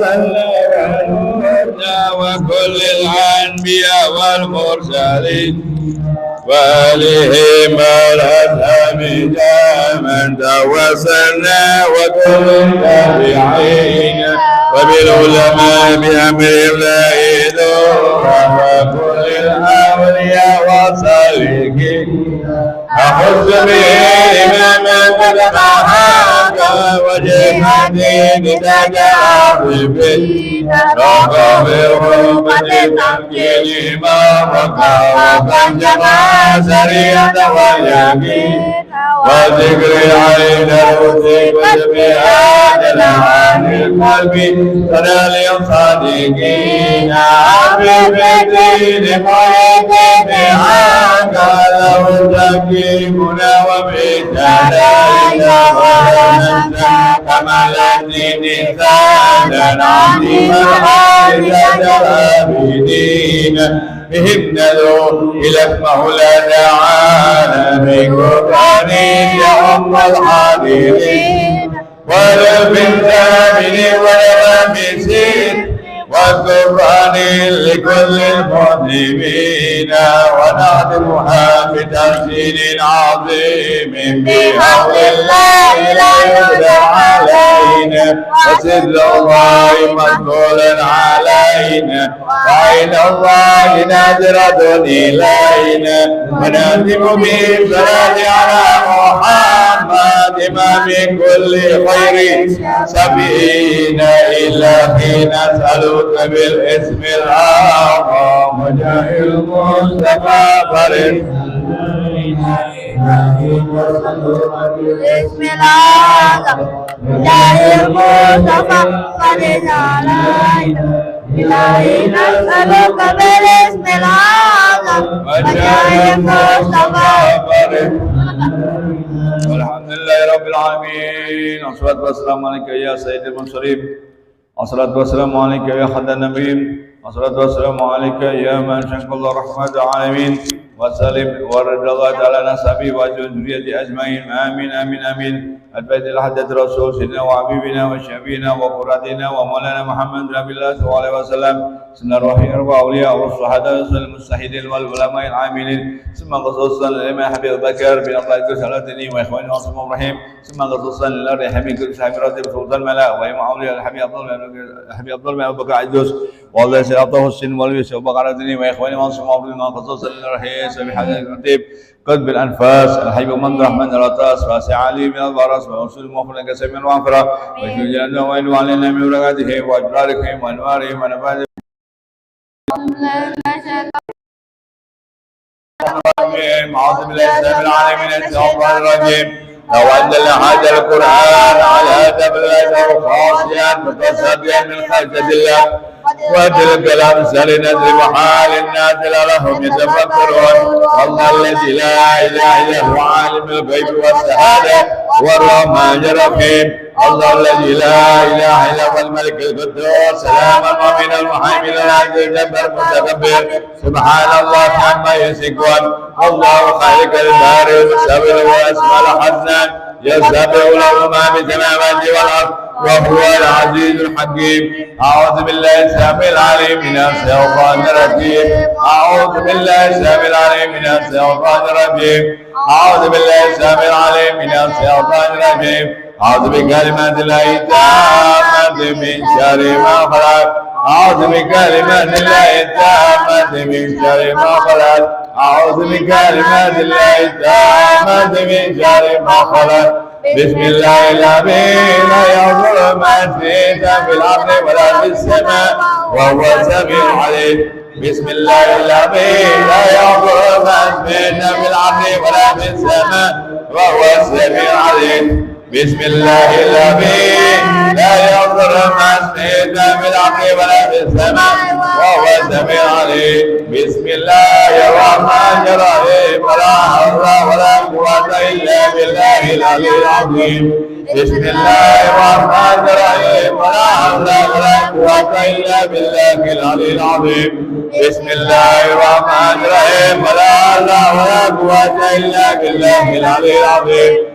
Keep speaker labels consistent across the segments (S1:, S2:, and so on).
S1: وسلم وكل الأنبياء والمرسلين وآلهم والأصحاب من توسلنا وكل التابعين وبالعلماء بأمر الله دورا وكل الأولياء والصالحين أخذ به إماما قد محاك وجهتين تجاوبين وقبره بتمكين إمامك وقد جمع سريعة واليقين وذكر عين الرسل وجميعات عن القلب تنال الصادقين حبيب الدين ويقين عنك له تكيمنا وبالتدين وننسى كمال الدين ثانا عظيما عائشة العابدين بهم ندعو إلى المولى تعالى بقرآن يوم الحاضرين وللبنتامين وللمسين والقرآن لكل المسلمين ونعتمها بتنزيل عظيم بحول الله لا يدع علينا وسر الله مقبولا علينا وعين الله نادرة إلينا ونهتم بالصلاة على محمد ما من كل خير سبيل إلا حين نسألك بالاسم الأعظم وجاه المصطفى فرد
S2: بسم الله وجاه المصطفى فرد علينا إلهي نسألك بالاسم الأعظم وجاه المصطفى فرد.
S1: الحمد لله رب العالمين والصلاة والسلام عليك يا سيد المرسلين والصلاة والسلام عليك يا خد النبيين والصلاة والسلام عليك يا من شق الله رحمة العالمين وسلم ورد الله تعالى نسبي وذريته أجمعين آمين آمين آمين البيت الحدث رسول سيدنا وحبيبنا وشفينا وقرتنا ومولانا محمد رب الله صلى الله عليه وسلم سنة الوحي أربع أولياء والصحابة المستحيدين والعلماء العاملين ثم خصوصا للإمام حبيب بكر بن الله كسلتني وإخواني وصحبه الرحيم ثم خصوصا للرحمي كل صاحب راتب سلطان الملا وإمام أولياء الحبيب عبد الله بن بكر عجوز والله سيعطاه السن والويس وبقرتني وإخواني وصحبه الرحيم خصوصا للرحيم بحاجة الرتيب قلب الأنفاس الحبيب من الرحمن الرطاس واسع علي من البرس ورسول مغفر كسم وغفرة وجل وإن علينا من بركاته وأجرارهم وأنوارهم ونفاذهم أعوذ بالله السميع العليم من الشيطان الرجيم لو أنزلنا هذا القرآن على جبل خاصيا متصديا من خشية الله وتلك الأمثال نضرب حال الناس لعلهم يتفكرون والله الذي لا إله إلا هو عالم الغيب والشهادة والرحمن الرحيم الله الذي لا إله إلا هو الملك القدوس سلام المؤمن المهيمن العزيز الجبار المتكبر سبحان الله عما يشركون الله خالق البارئ المصور وأسماء الحسنى يسبح له ما في السماوات والأرض وهو العزيز الحكيم أعوذ بالله السميع العليم من الشيطان الرجيم أعوذ بالله السميع العليم من الشيطان الرجيم أعوذ بالله السميع العليم من الشيطان الرجيم أعوذ بكلمات الله التامة من شر ما خلق أعوذ بكلمات الله التامة من شر ما خلق أعوذ بكلمات الله التامة من شر ما خلق بسم الله الذي لا يضر ما في الأرض ولا في السماء وهو السميع العليم بسم الله الذي لا يضر ما في الأرض ولا في السماء وهو السميع العليم بسم الله الذي لا يضر ما في الأرض ولا في السماء وهو السميع العليم بسم الله الرحمن الرحيم ولا حول ولا قوة إلا بالله العلي العظيم بسم الله الرحمن الرحيم ولا حول ولا قوة إلا بالله العلي العظيم بسم الله الرحمن الرحيم ولا حول ولا قوة إلا بالله العلي العظيم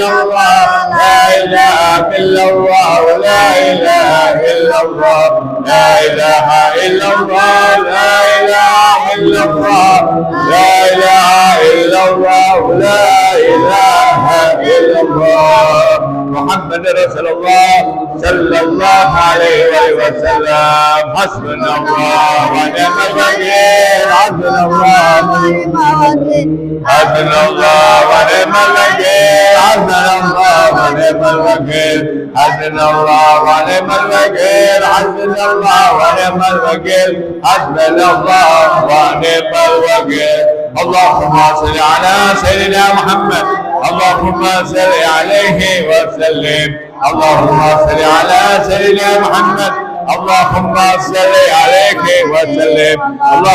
S1: إلا الله لا إله إلا الله لا إله إلا الله لا إله إلا الله لا إله إلا الله لا إله إلا الله لا إله إلا الله محمد رسول الله صلى الله عليه وسلم حسبنا الله ونعم الوكيل حسبنا الله حسبنا الله ونعم الوكيل حسبنا الله ونعم الوكيل حسبنا الله ونعم الوكيل حسبنا الله ونعم الوكيل حسبنا الله ونعم الوكيل اللهم صل على سيدنا محمد اللهم صل عليه وسلم اللهم صل على سيدنا محمد اللهم صل عليه وسلم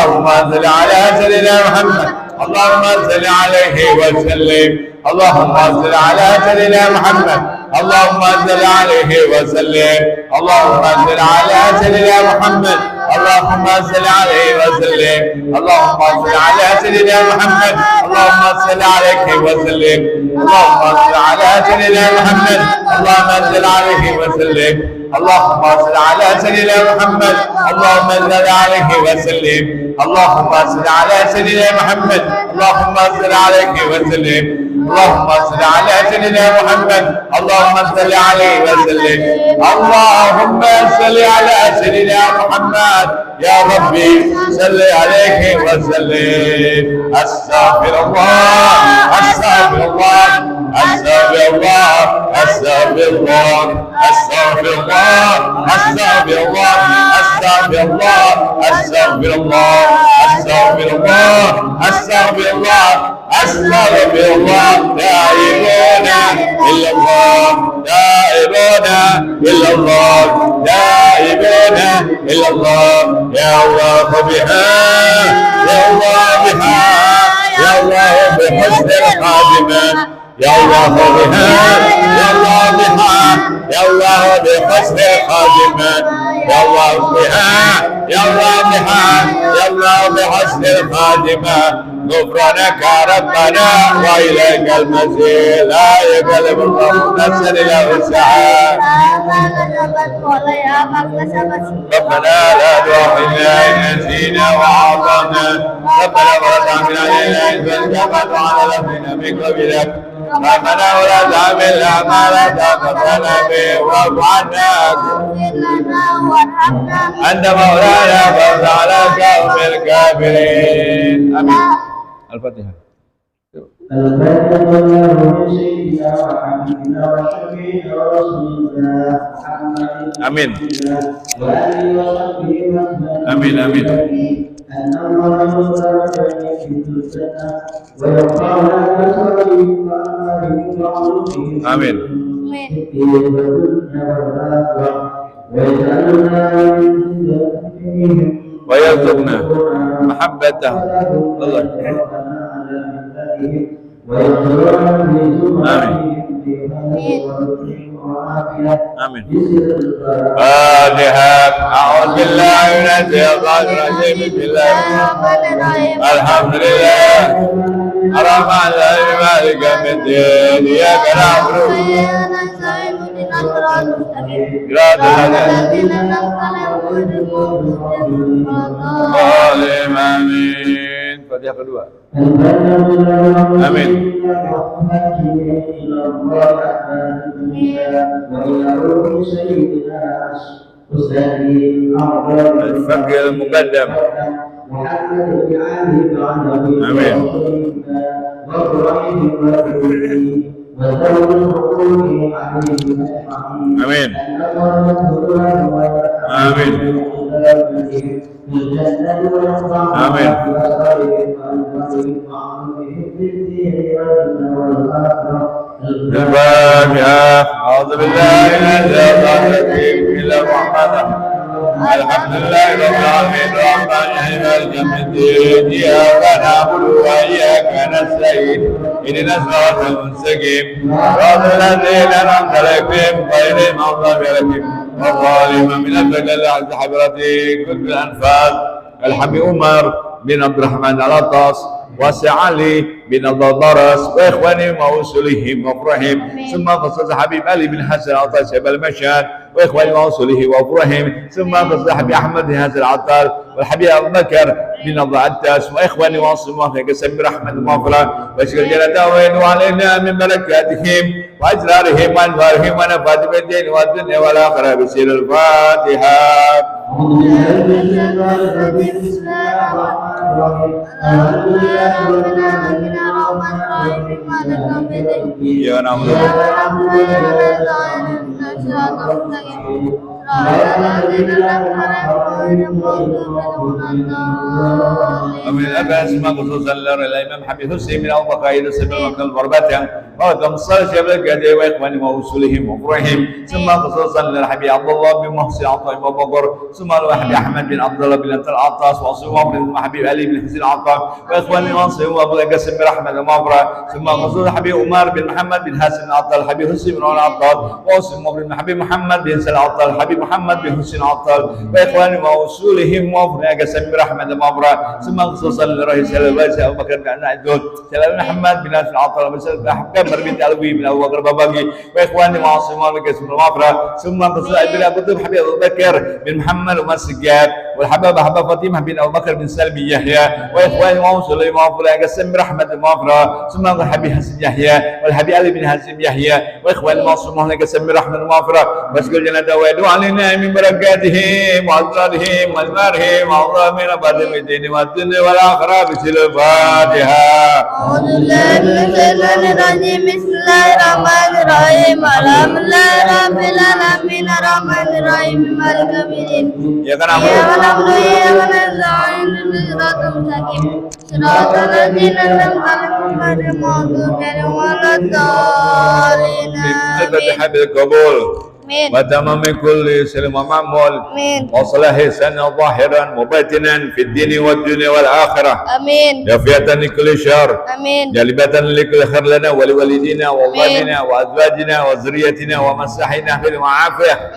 S1: اللهم صل على سيدنا محمد اللهم صل عليه وسلم اللهم صل على سيدنا محمد اللهم صل عليه وسلم اللهم صل على سيدنا محمد اللهم صل عليه وسلم اللهم صل على سيدنا محمد اللهم صل عليه وسلم اللهم صل على سيدنا محمد اللهم صل عليه وسلم اللهم صل على سيدنا محمد اللهم صل عليه وسلم اللهم صل على سيدنا محمد اللهم صل عليه وسلم اللهم صل على سيدنا محمد اللهم صل عليه وسلم اللهم صل على سيدنا محمد يا ربي صل عليه وسلم استغفر الله استغفر الله استغفر الله استغفر الله استغفر الله استغفر الله استغفر الله استغفر الله استغفر الله استغفر الله استغفر الله لا اله الا الله لا اله الا الله لا اله الا الله يا الله بها يا الله بها يا الله بحسن الخاتمه يا الله بها يا الله بها يا الله بحسن الخاتمه يا الله بها يا الله بها يا الله بحسن الخاتمه غفرانك ربنا واليك المسير لا يكلف الله نفسا الا وسعها ربنا لا تؤاخذنا ان نسينا وعصينا ربنا ولا تحمل علينا اثما كما فعل الذين من قبلك ربنا ولا تحملنا ما لا طاقة لنا به واعف عنا انت مولانا فانصرنا على القوم الكافرين امين. الفاتحة. Amin. Amin amin. Amin. Wa yarzuqna mahabbatahu. Allah. Amin. Fatihah. A'udzu billahi minasy syaithanir rajim. Bismillahirrahmanirrahim. Alhamdulillah. Ar-Rahmanir Rahim. Maliki yaumiddin. Iyyaka na'budu wa iyyaka nasta'in. Amin. Fatihah kedua. Amin. الفقه المقدم. آمين. آمين. آمين. آمين. الفاتحة. أعوذ بالله من الشيطان الرجيم. بسم الله الرحمن الرحيم. الحمد لله رب العالمين الرحمن الرحيم مالك يوم الدين إياك نعبد وإياك نستعين اهدنا الصراط المستقيم صراط الذين أنعمت عليهم غير المغضوب عليهم ولا الضالين من الفجر حضرتي كل الأنفال الحبيب عمر بن عبد الرحمن العطاس وسع لي بن الضرس وإخواني وأصولهم وأفرهم ثم قصص حبيب علي بن حسن العطار شيب المشهد وإخواني وأصوله وأفرهم ثم قصص حبيب أحمد بن حسن العطار والحبيب أبو بكر بن الضعتاس وإخواني وأصولهم قسم برحمة المغفرة واشكر جل وعلا وعلينا من بركاتهم وأجرارهم وأنوارهم ونفات بالدين والدنيا والآخرة بسير الفاتحة. يا نعم ومن الأباس ما خصوصا الإمام حبيب حسين من أبو بكر يدرس بالمكان الغربة وكم صار شباب كذي وإخواني وأصولهم وفرهم ثم خصوصا للحبيب عبد الله بن محسن عطاء أبو بكر ثم الحبيب أحمد بن عبد الله بن العطاس وأصولهم حبيب علي بن حسين عطاء وإخواني وأصولهم وأبو القاسم برحمة المغفرة ثم خصوصا الحبيب عمر بن محمد بن حسن عطاء الحبيب حسين بن عطاء وأصولهم بن حبيب محمد بن سلام عطاء الحبيب محمد بن حسين عطاء وإخواني وأصولهم وأبو القاسم برحمة المغفرة ثم خصوصا للرئيس أبو بكر بن عدود سلام محمد بن حسين عطاء وسلم أحكام بنت علوي من أبو بكر باباجي وإخواني وعاصم القاسم المغفرة ثم خصوصا ابن أبو حبيب أبو بكر بن محمد ومسجد والحباب حباب فاطمة بن أبو بكر بن سلمي يحيى وإخواني وأصولهم وأبو القاسم برحمة المغفرة ثم الحبيب حسن يحيى والحبيب علي بن حسن يحيى وإخواني وأصولهم القاسم برحمة المغفرة واشكر جنة ويدعو علينا من بركاتهم وأسرارهم وأنوارهم وعظام من الدين والدنيا والآخرة بسر الفاتحة.
S2: أعوذ بالله من الشيطان الرجيم بسم الله الرحمن الرحيم الحمد لله رب العالمين الرحمن الرحيم مالك يوم الدين إياك نعبد وإياك نستعين اهدنا الصراط المستقيم صراط الذين أنعمت عليهم غير المغضوب عليهم ولا الضالين.
S1: الفاتحة بالقبول وتمام كل سلم ومعمول وصلاح سنة ظاهرا وباطنا في الدين والدنيا والآخرة
S2: آمين.
S1: يافية لكل شر
S2: آمين.
S1: جالبة لكل خير لنا ولوالدينا وأولادنا وأزواجنا وذريتنا ومساحنا في المعافية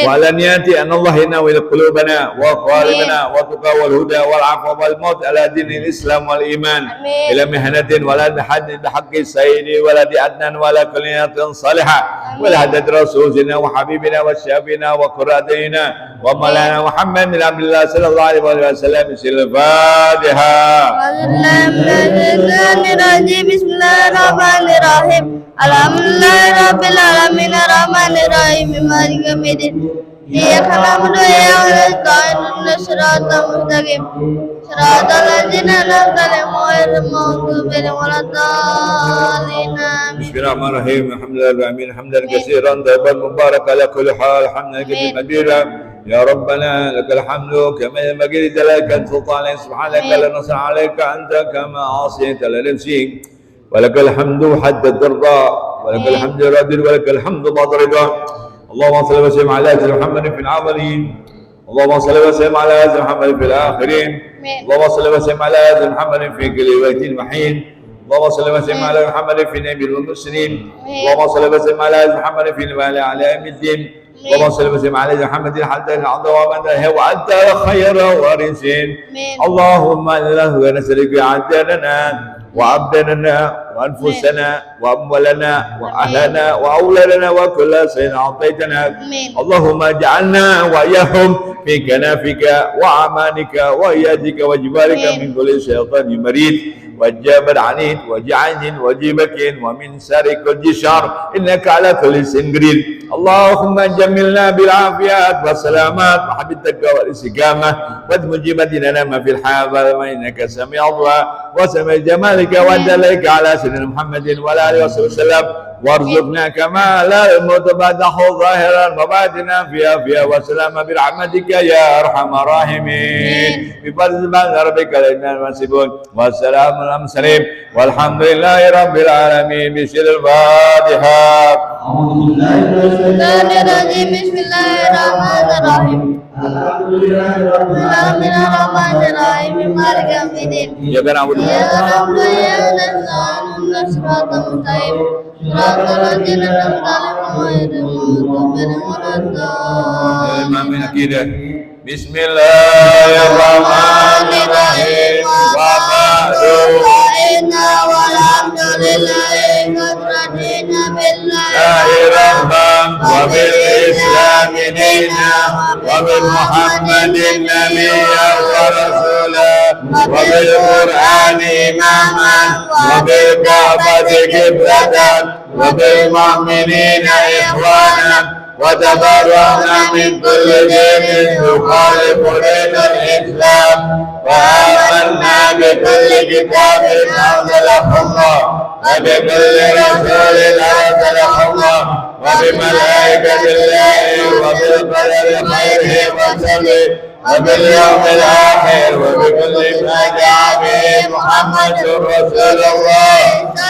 S1: وعلانيات أن الله يناول قلوبنا وقوالبنا والتقى والهدى والعفو والموت على دين الإسلام والإيمان إلى مهنة ولا بحد بحق سيدي ولا بأدنى ولا كلية صالحة ولا عدد رسولنا وحبيبنا وشافينا وقرادينا ومولانا محمد بن عبد الله صلى الله عليه وسلم. بسم الفاتحة. بسم الله الرحمن الرحيم الحمد لله رب العالمين الرحمن الرحيم مالك يوم الدين إياك نعبد وإياك نستعين اهدنا الصراط المستقيم صراط الذين أنعمت عليهم غير المغضوب عليهم ولا الضالين. بسم الله الرحمن الرحيم الحمد لله رب العالمين حمدا كثيرا طيبا مباركا على كل حال حمدا كثيرا يا ربنا لك الحمد كما ينبغي لجلالك سلطانك سبحانك لا نصر عليك أنت كما عصيت لا نفسي ولك الحمد حتى ترضى ولك الحمد راضي ولك الحمد بعد رضا. اللهم صل وسلم على سيدنا محمد في الأولين اللهم صل وسلم على سيدنا محمد في الآخرين اللهم صل وسلم على سيدنا محمد في كل وقت محين اللهم صل وسلم على محمد في نبي المرسلين اللهم صل وسلم على سيدنا محمد في المال على يوم الدين اللهم صل وسلم على محمد حتى العظيم ومن وأنت خير وارثين. اللهم إنا نسألك عدلنا وعبدنا وأنفسنا وأموالنا وأهلنا وأولادنا وكل شيء أعطيتنا اللهم اجعلنا وإياهم في كنافك وأمانك وإيادك وجبارك من كل شيطان مريد والجابر عنيد وجعان وجبك ومن سار كل شر إنك على كل شيء قدير. اللهم جملنا بالعافيات والسلامات وحب التقوى والاستقامة وادمج مديننا ما في الحياة وإنك سميع الله وسمع جمالك ودلك على سيدنا محمد وعلى آله وصحبه وسلم وارزقنا كمال المتبادح ظاهرا وباطنا في عافية وسلامة برحمتك يا أرحم الراحمين بفضل ربك لنا المنصبون والسلام على المرسلين والحمد لله رب العالمين. بسم الفاتحة. بسم الله الرحمن الرحيم الحمد لله رب العالمين الرحمن الرحيم مالك يوم الدين إياك نعبد وإياك نستعين اهدنا الصراط المستقيم صراط الذين أنعمت عليهم غير المغضوب عليهم ولا الضالين. بسم الله الرحمن الرحيم وبعد
S2: لله قد رضينا بالله
S1: ربا وبالإسلام دينا وبمحمد نبيا ورسولا وبالقرآن إماما وبالكعبة قبلة وبالمؤمنين إخوانا وتبرأنا من كل دين يخالف دين الإسلام وآمنا بكل كتاب أنزله الله وبكل رسول أرسله الله وبملائكة الله وبالقدر خيره وشره وباليوم الآخر وبكل ما جاء به محمد رسول الله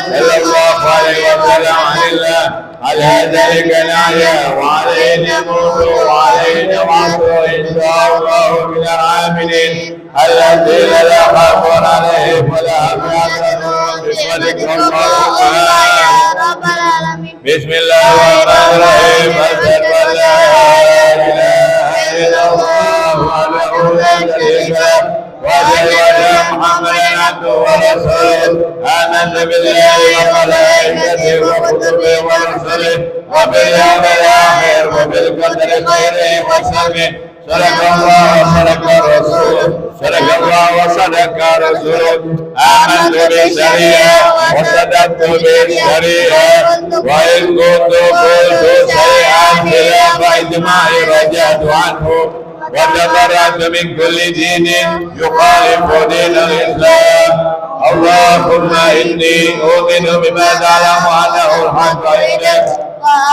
S1: صلى الله عليه وسلم عن الله على ذلك نحيا وعليه نموت وعليه نبعث إن شاء الله من العاملين الذين لا خوف عليهم ولا هم يحزنون بفضلك اللهم
S2: يا رب العالمين.
S1: بسم الله الرحمن الرحيم أشهد أن لا إله إلا الله وحده لا شريك له وأشهد أن محمدا عبده ورسوله آمنت بالله وملائكته وكتبه ورسله وباليوم الآخر وبالقدر خيره وشره صدق الله وصدق رسوله صدق الله وصدق رسوله آمنت بالشريعة وصدقت بالشريعة وإن كنت قلت شيئا خلاف إجماعي رجعت عنه وتبرأت من كل دين يخالف دين الإسلام اللهم إني أؤمن بما تعلم أنه الحق عندك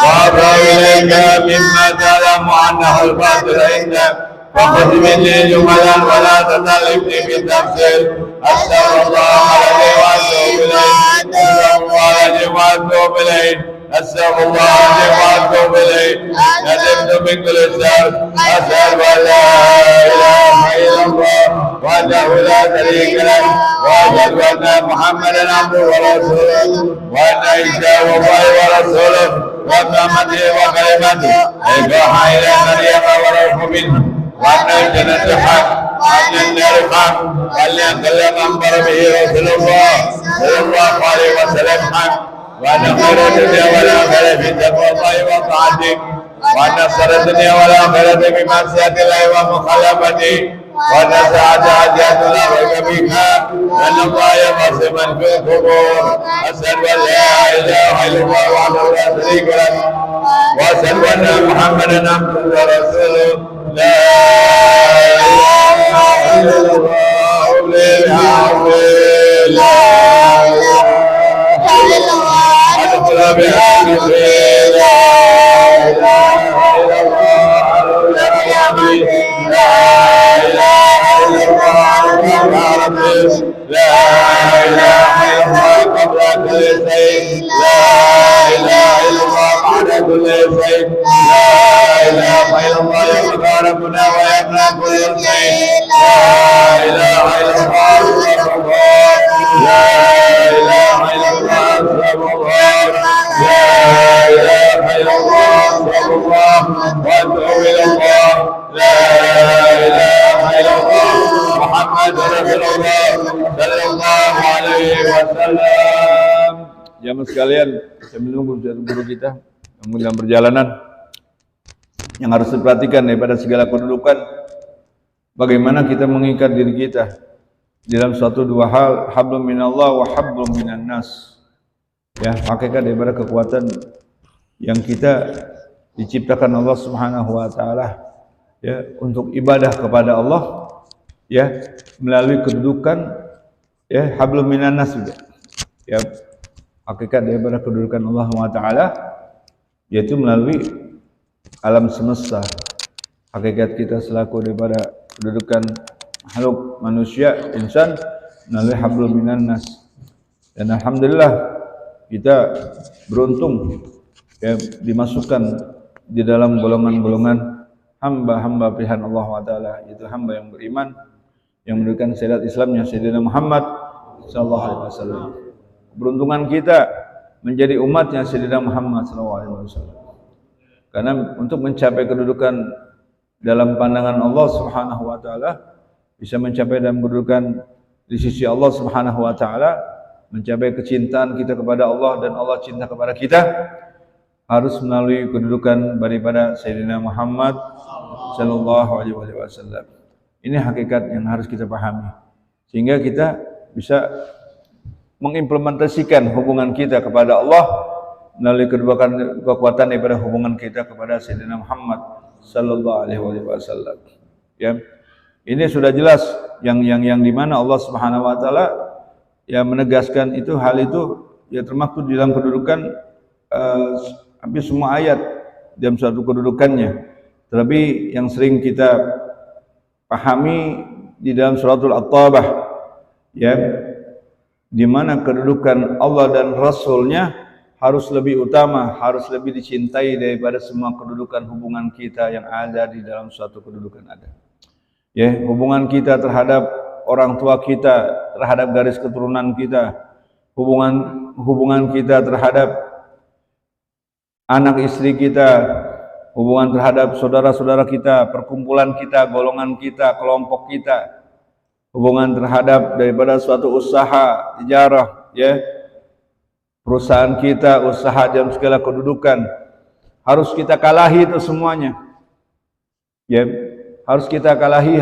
S1: وأبرأ إليك مما تعلم أنه الباطل عندك فخذ مني جملا ولا تطالبني بالتفصيل أستغفر الله الذي وأتوب إليه أستغفر الله الذي وأتوب إليه ندمت من كل شر أشهد أن لا إله إلا الله وحده لا شريك له وأشهد أن محمدا عبده ورسوله وأن عيسى الله ورسوله وأمته وكلمته ألقاها إلى مريم وروح منه وأن الجنة حق وأن النار حق وأن كل من أمر به رسول الله صلى الله عليه وسلم حق وأن خير الدنيا والآخرة في تقوى الله وطاعته وأن شر الدنيا والآخرة بمعصية الله ومخالفته وأن ساعة حاجات لا ريب فيها أن الله يبصر من في القبور أشهد أن لا إله إلا الله وحده لا شريك له وأشهد أن محمدا عبده ورسوله لا إله إلا الله لا إله إلا الله أدخل بهذه لا إله إلا الله لا إله إلا الله يا ربي لا إله إلا الله قبل كل شيء لا إله إلا الله بعد كل شيء لا إله إلا الله يبقى ربنا ويبنى كل شيء لا إله إلا الله لا إله إلا الله لا إله إلا الله صلى الله وأتوب إلى الله لا إله إلا الله محمد رسول الله صلى الله عليه وسلم. Jamaah sekalian, sambil menunggu guru kita yang dalam perjalanan yang harus diperhatikan daripada segala kedudukan, bagaimana kita mengikat diri kita dalam suatu dua hal, hablum minallah wa hablum minan nas. Ya, hakikat daripada kekuatan yang kita diciptakan Allah Subhanahu wa taala ya untuk ibadah kepada Allah ya melalui kedudukan ya hablum minan nas juga. Ya, hakikat daripada kedudukan Allah Subhanahu wa taala yaitu melalui alam semesta. Hakikat kita selaku daripada kedudukan makhluk manusia insan melalui hablum minan nas. Dan alhamdulillah kita beruntung ya, dimasukkan di dalam golongan-golongan hamba-hamba pilihan Allah Taala, yaitu hamba yang beriman, yang menunjukkan syariat Islamnya Sayyidina Muhammad sallallahu alaihi wasallam. Keberuntungan kita menjadi umatnya Sayyidina Muhammad sallallahu alaihi wasallam. Karena untuk mencapai kedudukan dalam pandangan Allah Subhanahu wa taala, bisa mencapai dalam kedudukan di sisi Allah Subhanahu wa taala,
S3: mencapai kecintaan kita kepada Allah dan Allah cinta kepada kita, harus melalui kedudukan daripada Sayyidina Muhammad sallallahu alaihi wasallam. Ini hakikat yang harus kita pahami, sehingga kita bisa mengimplementasikan hubungan kita kepada Allah melalui kekuatan daripada hubungan kita kepada Sayyidina Muhammad sallallahu alaihi wasallam. Ya, ini sudah jelas yang di mana Allah Subhanahu wa taala ya menegaskan itu, hal itu ya termaktub di dalam kedudukan hampir semua ayat dalam suatu kedudukannya. Terlebih yang sering kita pahami di dalam suratul At-Taubah, ya, di mana kedudukan Allah dan Rasulnya harus lebih utama, harus lebih dicintai daripada semua kedudukan hubungan kita yang ada di dalam suatu kedudukan ada. Ya, hubungan kita terhadap orang tua kita, terhadap garis keturunan kita, hubungan kita terhadap anak istri kita, hubungan terhadap saudara-saudara kita, perkumpulan kita, golongan kita, kelompok kita, hubungan terhadap daripada suatu usaha, tijarah, ya, perusahaan kita, usaha dalam segala kedudukan, harus kita kalahi itu semuanya. Ya, harus kita kalahi,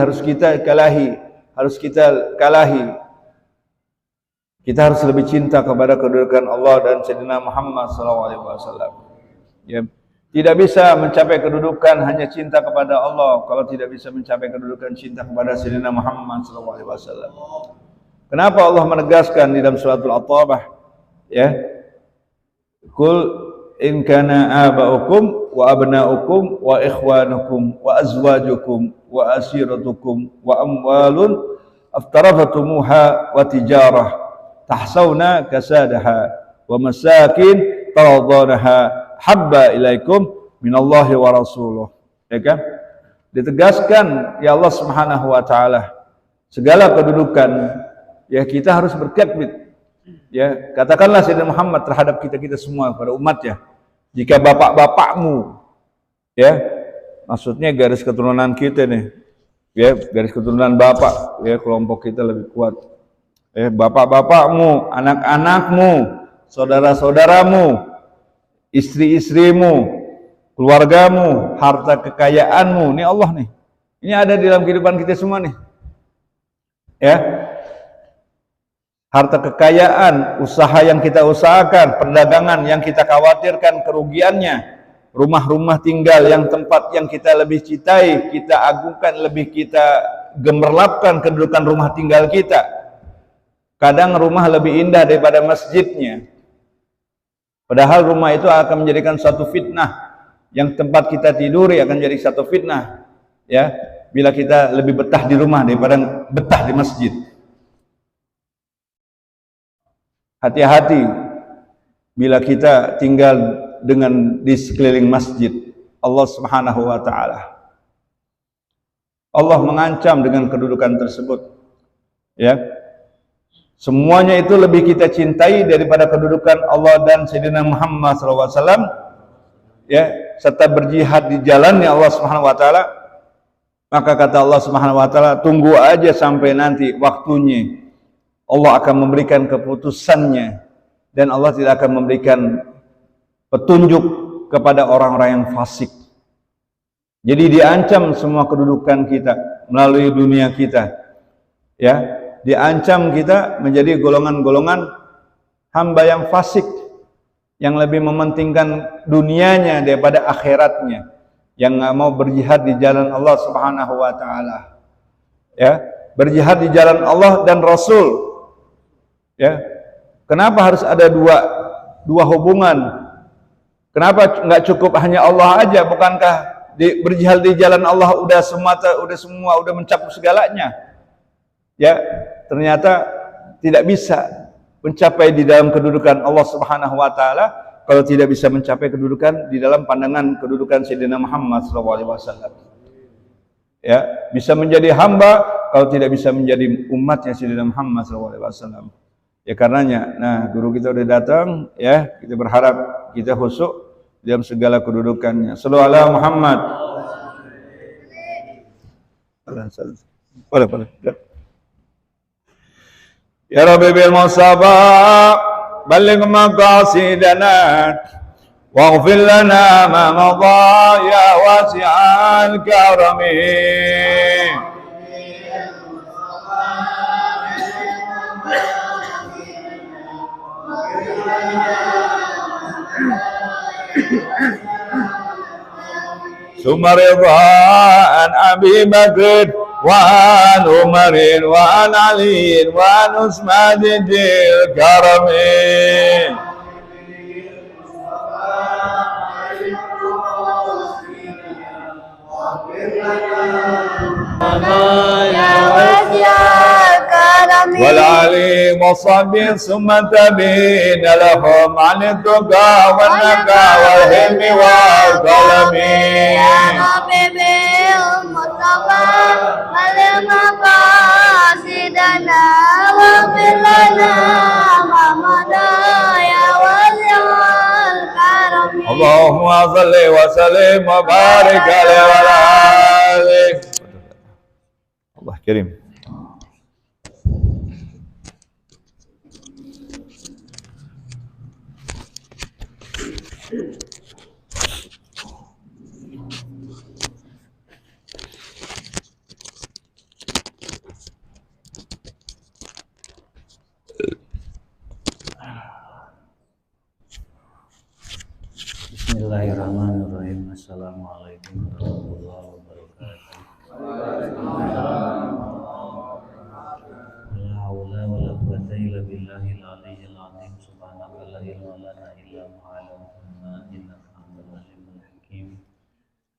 S3: Kita harus lebih cinta kepada kedudukan Allah dan Sayyidina Muhammad SAW. Ya, tidak bisa mencapai kedudukan hanya cinta kepada Allah kalau tidak bisa mencapai kedudukan cinta kepada Sayyidina Muhammad SAW. Kenapa Allah menegaskan di dalam suratul At-Taubah, ya, Qul in kana aba'ukum wa abna'ukum wa ikhwanukum wa azwajukum wa asiratukum wa amwalun aftaraftumūhā wa tijarah tahsawna kasadaha wa masakin taradawnaha habba ilaikum minallahi wa rasuluh. Ya kan? Ditegaskan ya Allah Subhanahu wa taala segala kedudukan, ya, kita harus berkiblat. Ya, katakanlah Sayyidina Muhammad terhadap kita semua, pada umatnya, jika bapak-bapakmu, ya, maksudnya garis keturunan kita nih, ya, garis keturunan bapak, ya, kelompok kita lebih kuat. Bapak-bapakmu, anak-anakmu, saudara-saudaramu, istri-istrimu, keluargamu, harta kekayaanmu, ini Allah nih. Ini ada di dalam kehidupan kita semua nih. Ya. Harta kekayaan, usaha yang kita usahakan, perdagangan yang kita khawatirkan kerugiannya, rumah-rumah tinggal yang tempat yang kita lebih cintai, kita agungkan, lebih kita gemerlapkan kedudukan rumah tinggal kita. Kadang rumah lebih indah daripada masjidnya. Padahal rumah itu akan menjadikan suatu fitnah. Yang tempat kita tiduri akan jadi satu fitnah, ya, bila kita lebih betah di rumah daripada betah di masjid. Hati-hati bila kita tinggal di sekeliling masjid Allah Subhanahu wa taala. Allah mengancam dengan kedudukan tersebut. Ya. Semuanya itu lebih kita cintai daripada kedudukan Allah dan Sayyidina Muhammad SAW, ya, serta berjihad di jalannya Allah Subhanahu wa taala. Maka kata Allah Subhanahu wa taala, tunggu aja sampai nanti waktunya. Allah akan memberikan keputusannya dan Allah tidak akan memberikan petunjuk kepada orang-orang yang fasik. Jadi diancam semua kedudukan kita melalui dunia kita. Ya, diancam kita menjadi golongan-golongan hamba yang fasik, yang lebih mementingkan dunianya daripada akhiratnya, yang nggak mau berjihad di jalan Allah Subhanahu wa taala. Ya, berjihad di jalan Allah dan Rasul. Ya, kenapa harus ada dua hubungan? Kenapa nggak cukup hanya Allah aja? Bukankah berjihad di jalan Allah udah mencakup segalanya? Ya, ternyata tidak bisa mencapai di dalam kedudukan Allah Subhanahu wa taala kalau tidak bisa mencapai kedudukan di dalam pandangan kedudukan Sayyidina Muhammad SAW. Ya, bisa menjadi hamba kalau tidak bisa menjadi umatnya Sayyidina Muhammad SAW. Ya karenanya, nah, guru kita udah datang, ya, kita berharap kita khusyuk dalam segala kedudukannya. Shallallahu alaihi Muhammad. Boleh. Ya Rabbi bil Mustafa balligh maqasidana waghfir lana ma madha ya wasi'al karami. Summa ridwan Abi Bakr wa an Umarin wa an Ali wa an Utsman dzil karami.
S2: Ya wasi'al karami
S3: wal ali wasabir summa tabin lahum an tuqa wan naqa wal hilmi wal kalami.
S2: Ya Rabbi bil Mustafa balligh maqasidana waghfir lana ma madha ya wasi'al karami.
S3: Allahumma salli wa sallim wa barik alaihi wa ala alihi. Allah kirim.
S4: Bismillahirrahmanirrahim. Assalamualaikum warahmatullahi wabarakatuh. La haula wala quwwata illa billahil aliyyil azim. Subhanaka la ilma lana illa ma 'allamtana innaka antal alimul hakim.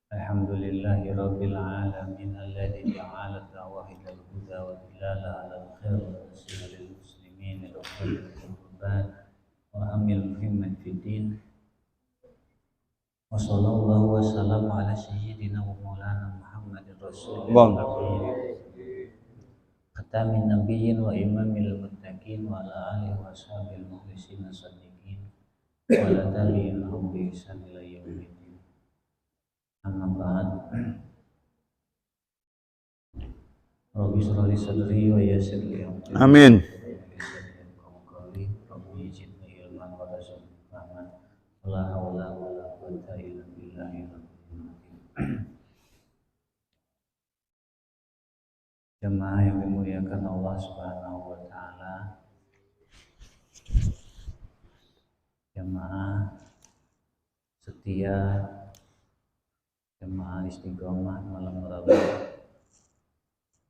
S4: Alhamdulillahi rabbil alamin alladzi ja'ala tawhidal huda wa dilala 'alal khair wa nasira lil muslimin wa qurban wa amil himmat fid din. Wassallallahu wasallam ala sayyidina wa maulana Muhammadin rasulillah khatamin nabiyyin wa imamil muttaqin wa ala alihi wa ashabil mukhlisin as-sadiqin wa ala tabi'inhum bi ihsan ila yaumiddin. Amma ba'd. Rabbi shrah li sadri wa yassir li amri.
S3: Amin.
S4: Rabbi zidni ilman wa rzuqni fahman. La haula wala quwwata illa billahil aliyyil azim. Jemaah yang dimuliakan Allah Subhanahu wa taala. Jemaah setia, jemaah istiqomah malam Rabu.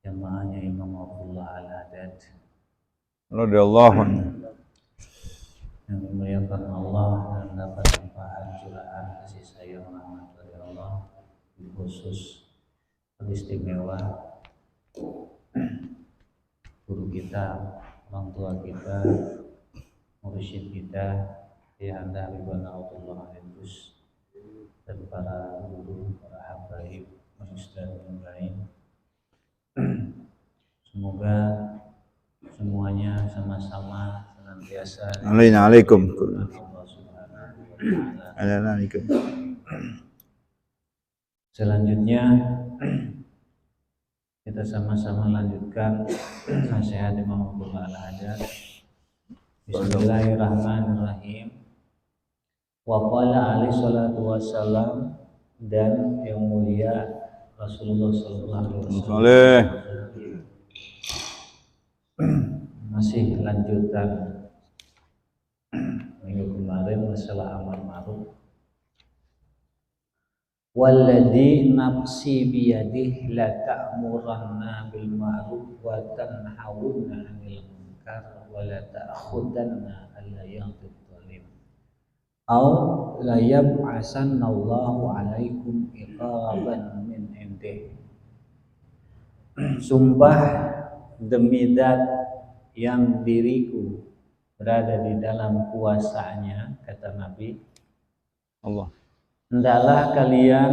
S4: Jemaahnya Imam Abdullah Al-Haddad
S3: Radhiyallahu anhu.
S4: yang dimuliakan Allah dan dapat limpahan curahan kasih sayang rahmat dari Allah, khusus istimewa guru kita, orang tua kita, mursyid kita, Ayahanda Habibana Abdullah Al-Haddad, dan para guru, para habaib, ustaz yang lain. Semoga semuanya sama-sama senantiasa
S3: Alaikum.
S4: Allah Subhanahu wa taala.
S3: Alaikum.
S4: Selanjutnya kita sama-sama lanjutkan nasihat Imam Abdullah Al-Haddad. Bismillahirrahmanirrahim. Wa qala alaihi salatu wassalam, dan yang mulia Rasulullah sallallahu alaihi wasallam. Masih lanjutan minggu kemarin masalah amar ma'ruf. Walladzi nafsi biyadihi la ta'muranna bil ma'ruf wa tanhawunna 'anil munkar wa la ta'khudanna alla yaghdab dhalim aw la yab'asanna Allahu 'alaikum iqaban min indih. Sumpah demi zat yang diriku berada di dalam kuasanya, kata Nabi,
S3: Allah.
S4: hendaklah kalian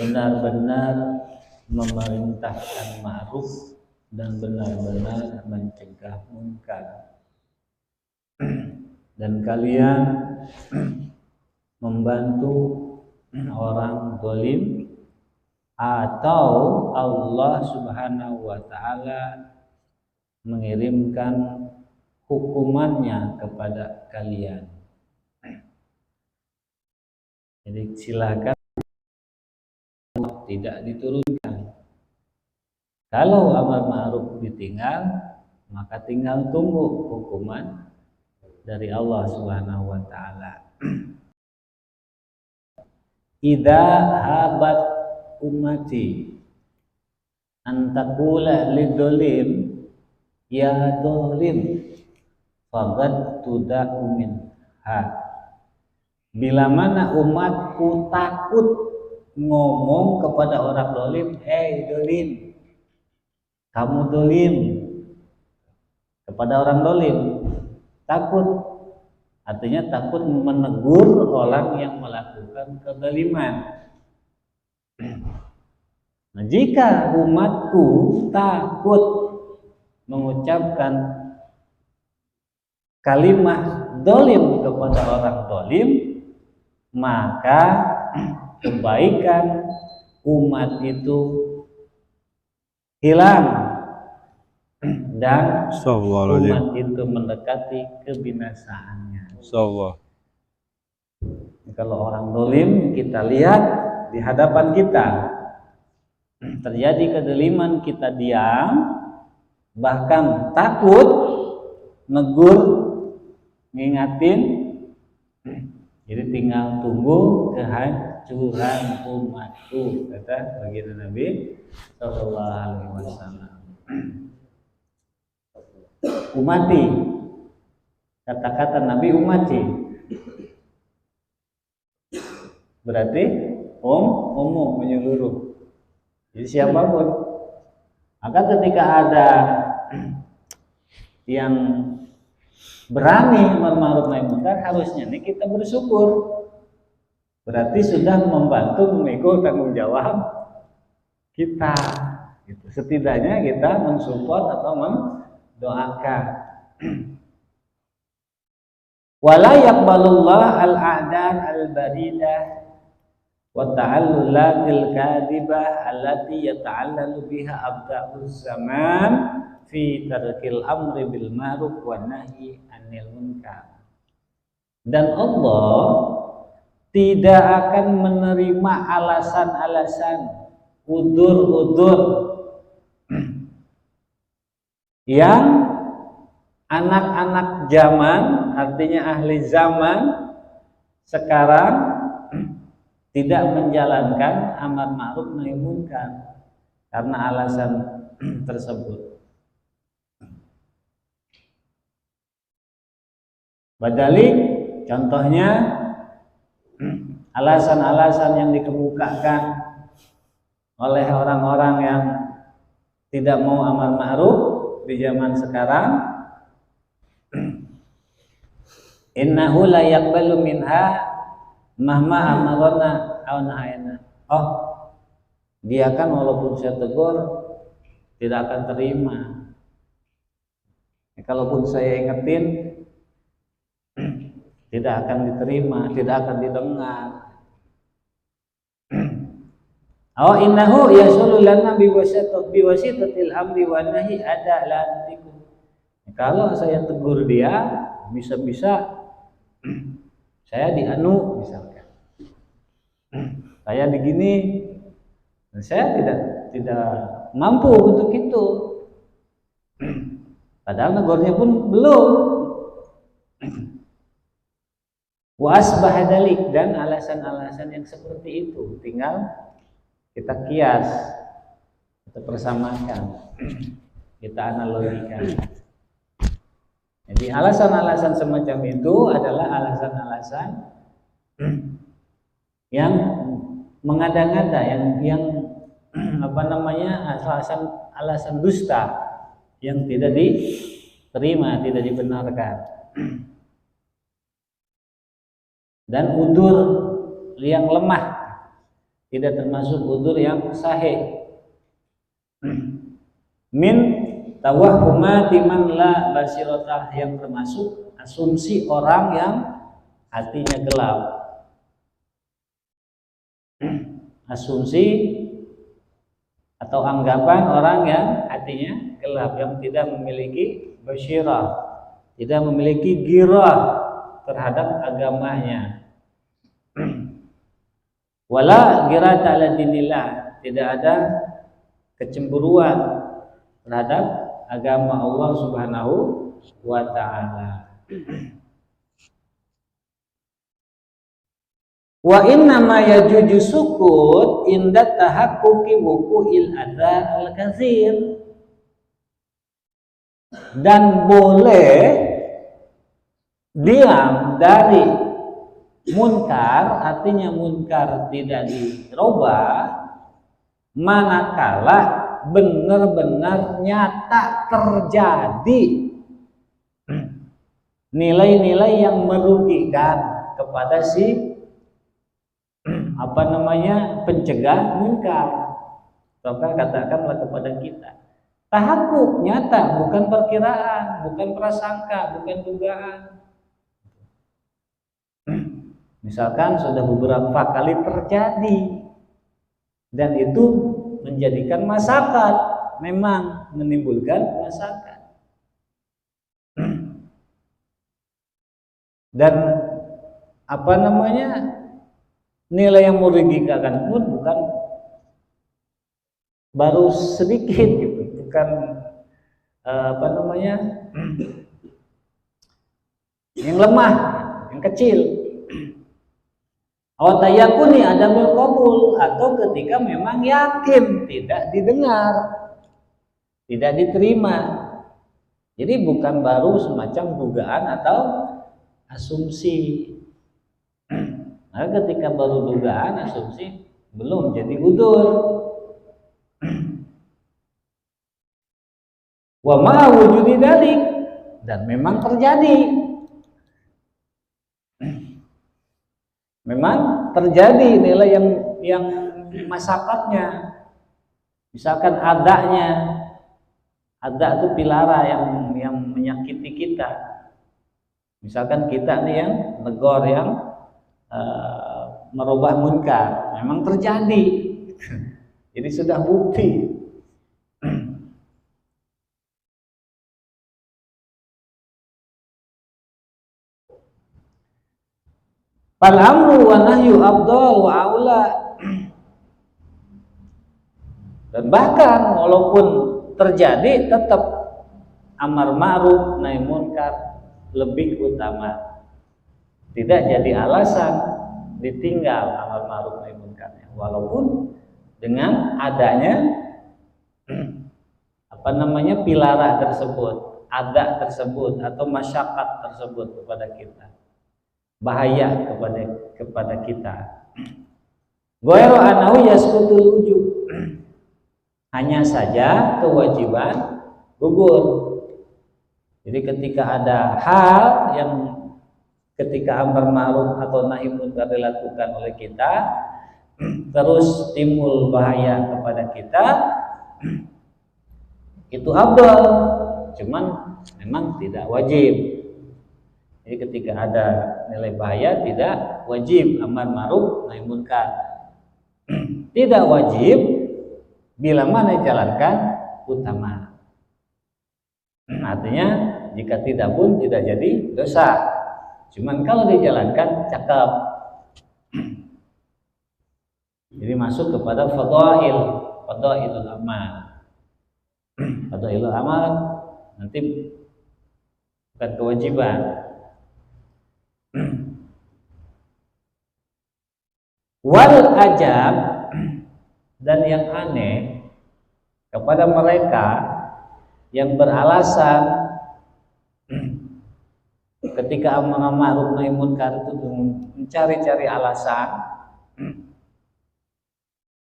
S4: benar-benar memerintahkan ma'ruf dan benar-benar mencegah munkar, dan kalian membantu orang zalim, atau Allah Subhanahu wa taala mengirimkan hukumannya kepada kalian. Jadi silakan tidak diturunkan. Kalau amar ma'ruf ditinggal, maka tinggal tunggu hukuman dari Allah Subhanahu wa taala. Idza habat ummati antakula lidolim ya dolim faqad tuda'u minha. Bila mana umatku takut ngomong kepada orang dolim, dolim, kamu dolim, kepada orang dolim, takut, artinya takut menegur orang yang melakukan kedoliman. Nah, jika umatku takut mengucapkan kalimat dolim kepada orang dolim, maka kebaikan umat itu hilang dan umat itu mendekati kebinasaannya. Kalau orang dolim kita lihat di hadapan kita terjadi kedoliman, kita diam, bahkan takut negur, ngingatin. Jadi tinggal tunggu kehancuran umatku, kata baginda Nabi Sallallahu Alaihi Wasallam. Umati, kata-kata Nabi umati, berarti umum menyeluruh. Jadi siapapun. Maka ketika ada yang berani amar ma'ruf nahi munkar, harusnya nih kita bersyukur. Berarti sudah membantu memikul tanggung jawab kita. Gitu. Setidaknya kita mensupport atau mendoakan. Wala yaqbalullah al-a'dan al-baridah wa ta'allulatil kadhibah allati yata'allalu biha abda'uz zaman fi tarkil amri bil ma'ruf wa nahyi anil munkar. Dan Allah tidak akan menerima alasan-alasan, udzur-udzur yang anak-anak zaman, artinya ahli zaman sekarang tidak menjalankan amar ma'ruf nahi munkar karena alasan tersebut. Badalik, contohnya alasan-alasan yang dikemukakan oleh orang-orang yang tidak mau amar ma'ruf di zaman sekarang, innahu la yaqbalu minha mahma amarna aw nahayna. Oh, dia kan walaupun saya tegur tidak akan terima. Kalaupun saya ingetin tidak akan diterima, tidak akan didengar. Oh, innahu yasulu lana biwasitatil amri wa nahi ada lantikum. Kalau saya tegur dia, bisa-bisa saya dianu misalkan. Saya begini, saya tidak mampu untuk itu. Padahal negornya pun belum. Wa asbaha dalik, dan alasan-alasan yang seperti itu tinggal kita kias, kita persamakan, kita analogikan. Jadi alasan-alasan semacam itu adalah alasan-alasan yang mengada-ngada, yang alasan dusta yang tidak diterima, tidak dibenarkan. Dan udzur yang lemah tidak termasuk udzur yang sahih. Min tawahhumati man la basiratah, yang termasuk asumsi orang yang hatinya gelap. atau anggapan orang yang hatinya gelap, yang tidak memiliki basyirah, tidak memiliki ghirah terhadap agamanya. Wala ghirata ala dinillah, tidak ada kecemburuan terhadap agama Allah Subhanahu wa ta'ala. Wa inna ma yajuju sukut inda tahaqquqi wuqu'il adza al-katsir. Dan boleh diam dari munkar, artinya munkar tidak dirubah manakala benar-benar nyata terjadi nilai-nilai yang merugikan kepada si pencegah munkar. Maka katakanlah kepada kita, tahakkuk nyata, bukan perkiraan, bukan prasangka, bukan dugaan. Misalkan sudah beberapa kali terjadi dan itu menjadikan masakan, memang menimbulkan masakan. Dan nilai yang merugikan pun bukan baru sedikit gitu, bukan yang lemah, yang kecil. Awatayakuni adamul qabul, atau ketika memang yakin tidak didengar, tidak diterima. Jadi bukan baru semacam dugaan atau asumsi. Nah, ketika baru dugaan, asumsi, belum jadi udzur. Wa ma wujudi dalik, dan memang terjadi. Memang terjadi nilai yang masyarakatnya. Misalkan adanya, ada itu pilara yang menyakiti kita. Misalkan kita nih yang negor, yang merubah munkar, memang terjadi. Jadi sudah bukti. Fal amru wa nahyu afdal wa aula. Dan bahkan walaupun terjadi, tetap amar ma'ruf nahi munkar lebih utama. Tidak jadi alasan ditinggal amar ma'ruf nahi munkarnya, walaupun dengan adanya pilara tersebut, ada tersebut, atau masyakat tersebut kepada kita, bahaya kepada kita. Ghairu annahu yasqutul wujub, hanya saja kewajiban gugur. Jadi ketika ada hal yang ketika amar ma'ruf atau nahi munkar dilakukan oleh kita, terus timbul bahaya kepada kita, itu afdal, cuman memang tidak wajib. Jadi ketika ada nilai bahaya, tidak wajib amar ma'ruf nahi munkar. Tidak wajib bila mana dijalankan utama. Artinya jika tidak pun tidak jadi dosa. Cuman kalau dijalankan cakep. Jadi masuk kepada fadailul amal. Fadailul amal nanti bukan kewajiban. Wal ajab, dan yang aneh kepada mereka yang beralasan ketika amar ma'ruf nahi munkar itu mencari-cari alasan.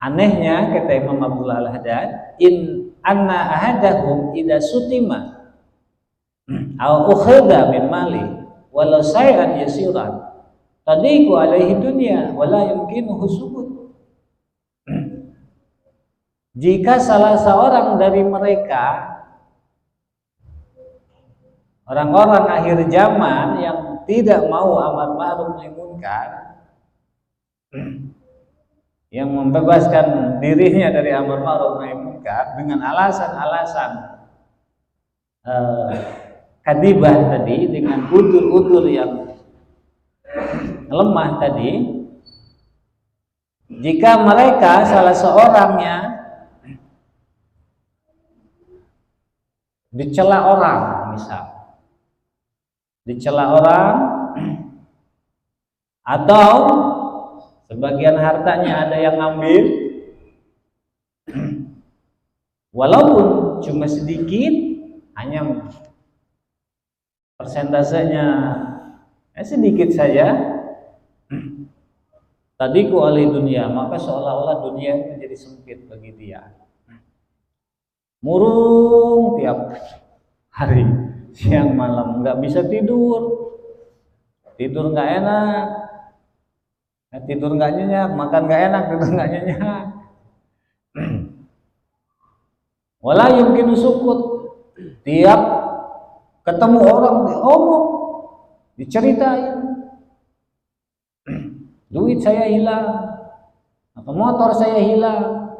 S4: Anehnya kata Imam Abdullah Al-Haddad, in anna ahadahum idza sutima aw ukhidha min mali walau say'an yasiran tadiku alaihi dunya wala yumkinuhu subut. Jika salah seorang dari mereka, orang-orang akhir zaman yang tidak mau amar ma'ruf nahi munkar, yang membebaskan dirinya dari amar ma'ruf nahi munkar dengan alasan-alasan kadibah tadi, dengan udur-udur yang lemah tadi, jika mereka salah seorangnya dicela orang, misal dicela orang, atau sebagian hartanya ada yang ngambil, walaupun cuma sedikit, hanya persentasenya sedikit saja, tadiku oleh dunia, maka seolah-olah dunia itu jadi sempit bagi dia. Murung tiap hari, siang malam, nggak bisa tidur nggak enak, tidur nggak nyenyak, makan nggak enak, tidur nggak nyenyak. Wala yumkinu sukut, tiap ketemu orang diomong, diceritain, duit saya hilang, atau motor saya hilang,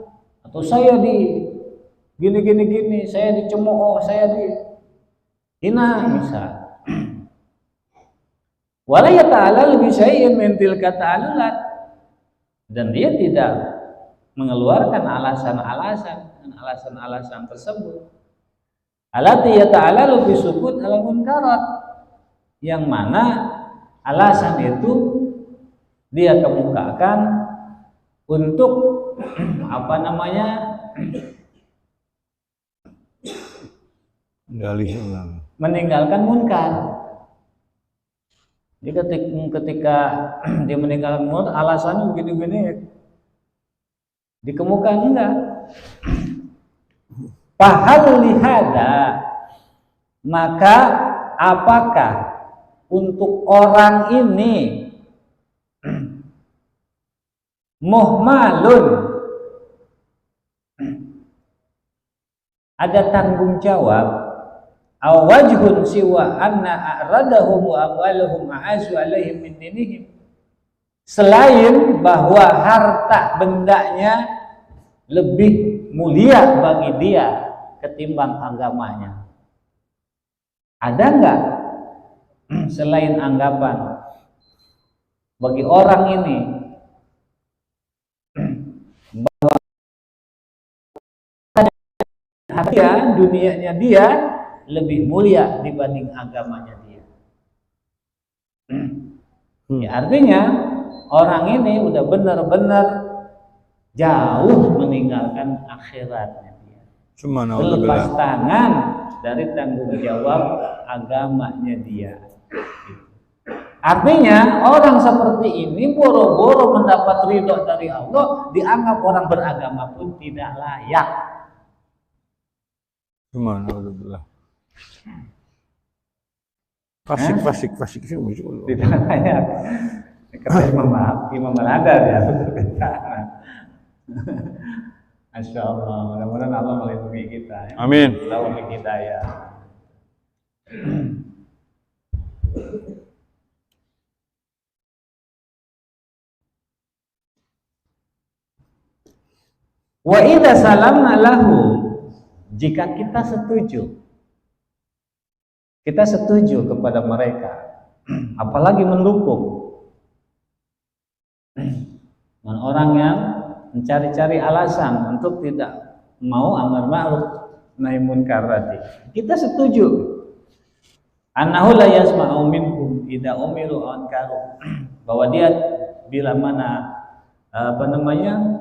S4: atau saya di gini, saya dicemooh, saya dihina, misal. Wala yata'allal bi syai'in min tilka ta'allulat, dan dia tidak mengeluarkan alasan-alasan tersebut. Allati yata'allalu bi sukut ala munkarat, yang mana alasan itu dia kemukakan untuk apa namanya? Meninggalkan munkar. Jadi ketika dia meninggalkan munkar, alasannya begini-begini, dikemukakan enggak. Fahal lihada, maka apakah untuk orang ini muhmalun, ada tanggung jawab, awajhun siwa anna a'radahum wa amwaluhum a'azu alaihim min dinihim, selain bahwa harta bendanya lebih mulia bagi dia ketimbang agamanya. Ada enggak selain anggapan bagi orang ini bahwa dia, dunianya dia lebih mulia dibanding agamanya dia? Ya, artinya orang ini udah benar-benar jauh meninggalkan akhiratnya dia, berlepas tangan dari tanggung jawab agamanya dia. Artinya orang seperti ini boro-boro mendapat ridho dari Allah, dianggap orang beragama pun tidak layak.
S3: Subhanallah. Fasik sih muncul.
S4: Tidak layak. Kata Imam Al-Adar ya, berkata. Masya Allah, mudah-mudahan Allah melindungi kita. Ya.
S3: Amin.
S4: Taufik kita ya. Wa idza salamna lahu, jika kita setuju kepada mereka, apalagi mendukung dengan orang yang mencari-cari alasan untuk tidak mau amar ma'ruf nahi munkar tadi, kita setuju. Annahu la yasma'u minhum idza umiru ankaru, bahwa dia bila mana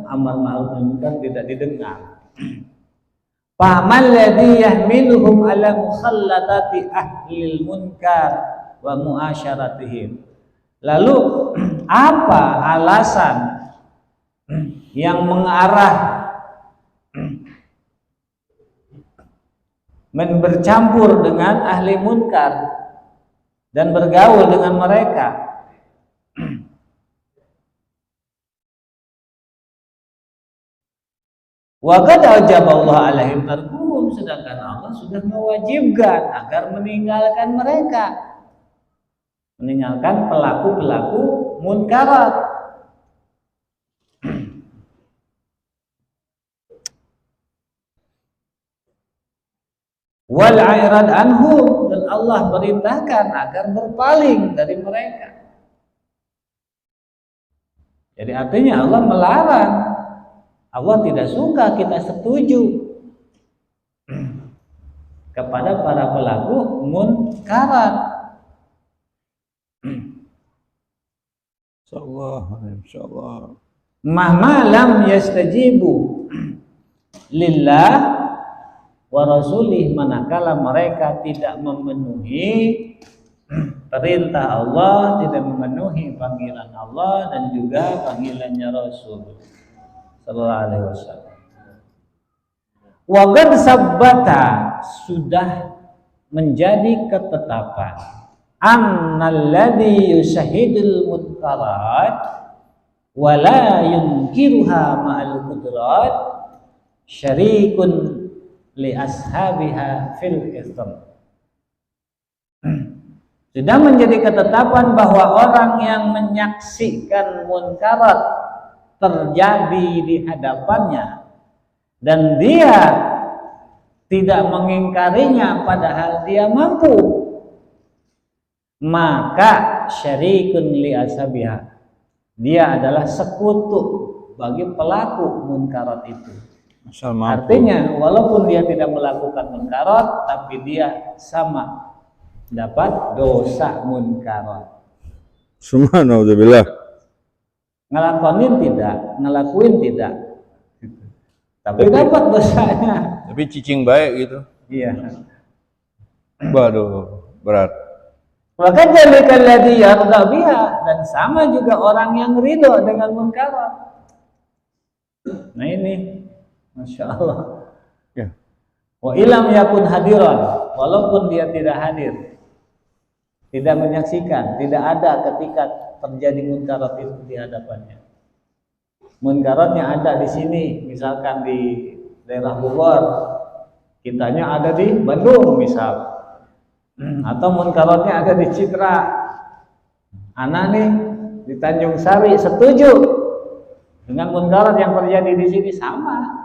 S4: amar ma'ruf nahi munkar tidak didengar. Fa'amal ladzi yahmiluhum ala mukhallatati ahlil munkar wa mu'asyaratihim. Lalu apa alasan yang mengarah bercampur dengan ahli munkar dan bergaul dengan mereka? Wa qad ajaballahu alaihim tarkuhum, sedangkan Allah sudah mewajibkan agar meninggalkan mereka, meninggalkan pelaku-pelaku munkarat. wal a'rad anhum, dan Allah perintahkan agar berpaling dari mereka. Jadi artinya Allah melarang. Allah tidak suka kita setuju kepada para pelaku munkarat.
S3: Insyaallah.
S4: Mahma lam yastajibu lillah wa rasulih, manakala mereka tidak memenuhi perintah Allah, tidak memenuhi panggilan Allah dan juga panggilannya Rasul sallallahu alaihi wasallam. Wa qad sabbata, sudah menjadi ketetapan, annalladzi yushahidul munkarat wa la yunkiruha ma'al qudrat syarikun li ashabiha fil islam. Sudah menjadi ketetapan bahwa orang yang menyaksikan munkarat terjadi di hadapannya dan dia tidak mengingkarinya padahal dia mampu, maka syarikun li ashabiha, dia adalah sekutu bagi pelaku munkarat itu. Artinya walaupun dia tidak melakukan munkarat, tapi dia sama dapat dosa munkarat.
S3: Subhanallah.
S4: Ngelakuin tidak, tapi dapat dosanya.
S3: Tapi cicing baik gitu.
S4: Iya.
S3: Waduh, berat.
S4: Maka jalikal ladzi yarda biha, dan sama juga orang yang ridho dengan munkarat. Nah ini, masya Allah.
S3: Ya.
S4: Wa ilam yakun hadiran, walaupun dia tidak hadir, tidak menyaksikan, tidak ada ketika terjadi munkarat itu di hadapannya. Munkaratnya ada di sini, misalkan di daerah Bogor, kitanya ada di Bandung misal, atau munkaratnya ada di Citra, anak nih di Tanjung Sari, setuju dengan munkarat yang terjadi di sini, sama.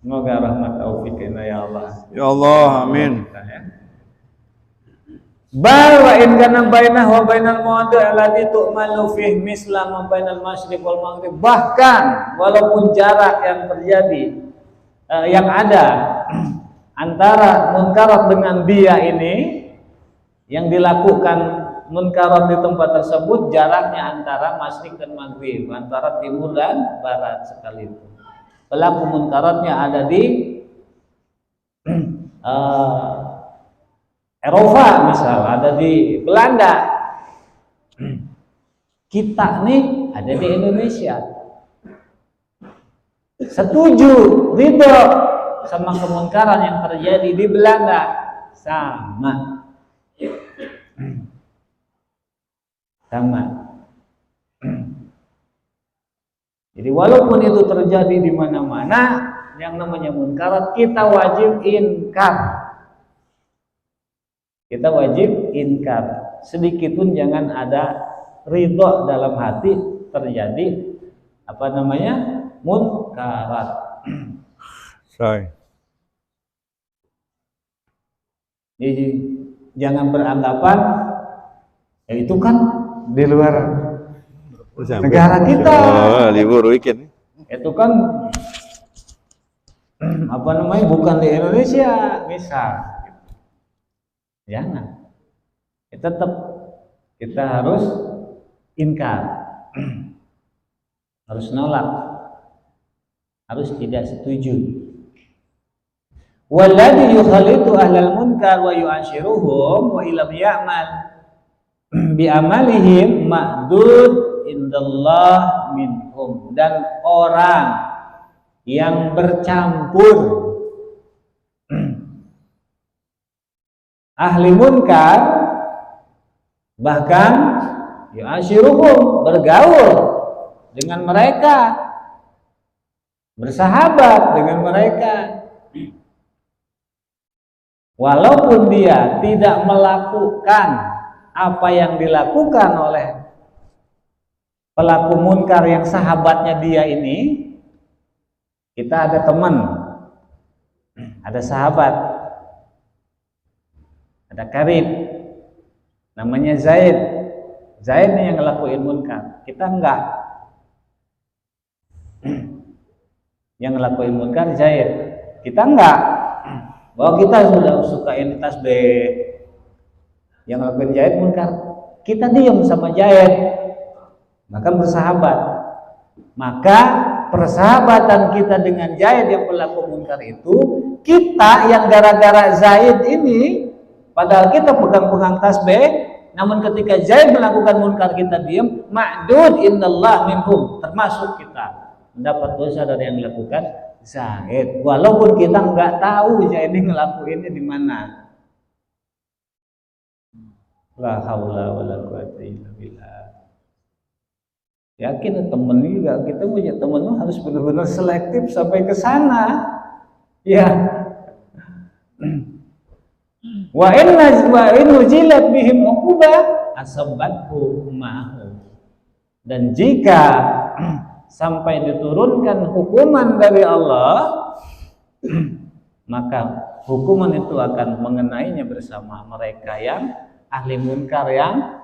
S4: Semoga rahmat taufikina ya Allah.
S3: Ya Allah, amin.
S4: Bal wa in kana bainah wa bainal mawadi' allati tu'malu fihi misla ma bainal masyriq wal maghrib, bahkan walaupun jarak yang terjadi yang ada antara munkarat dengan dia ini, yang dilakukan munkarat di tempat tersebut jaraknya antara masyriq dan maghrib, antara timur dan barat sekalipun. Pelaku munkaratnya ada di Eropa misal, ada di Belanda, kita nih ada di Indonesia, setuju, ridho sama kemunkaran yang terjadi di Belanda, sama. Jadi walaupun itu terjadi di mana-mana, yang namanya munkarat kita wajib inkar. Kita wajib inkar, sedikit pun jangan ada ridho dalam hati terjadi munkarat. Jadi jangan beranggapan ya itu kan di luar negara kita.
S3: Libur weekend.
S4: Itu kan bukan di Indonesia misal. Jangan. Kita harus inkar, harus nolak, harus tidak setuju. Walladzi yukhalitu ahlal munkar wa yu'ashiruhum wa illam ya'mal bi amalihim ma'dud indallah minhum, dan orang yang bercampur ahli munkar, bahkan yu'ashiruhum, bergaul dengan mereka, bersahabat dengan mereka, walaupun dia tidak melakukan apa yang dilakukan oleh pelaku munkar yang sahabatnya dia ini, Kita ada teman, ada sahabat, ada karib, namanya Zaid. Zaid nih yang ngelakuin munkar, kita enggak. Yang ngelakuin munkar Zaid, kita enggak. Bahwa kita sudah suka ini tasbih, yang ngelakuin Zaid munkar, kita diam sama Zaid, maka bersahabat. Maka persahabatan kita dengan Zaid yang pelaku munkar itu, kita yang gara-gara Zaid ini, padahal kita pegang-pegang tasbih, namun ketika Zaid melakukan munkar kita diam, ma'dud innallah minhum, termasuk kita mendapat dosa dari yang dilakukan Zaid, walaupun kita nggak tahu Zaid ini ngelakuinnya di mana. La haula wala quwwata illa billah. Yakin temen juga, kita punya temen harus benar-benar selektif sampai ke sana. Ya. Wa in ujilat bihim uqubah asabathu ma'ahu. Dan jika sampai diturunkan hukuman dari Allah, maka hukuman itu akan mengenainya bersama mereka yang ahli munkar, yang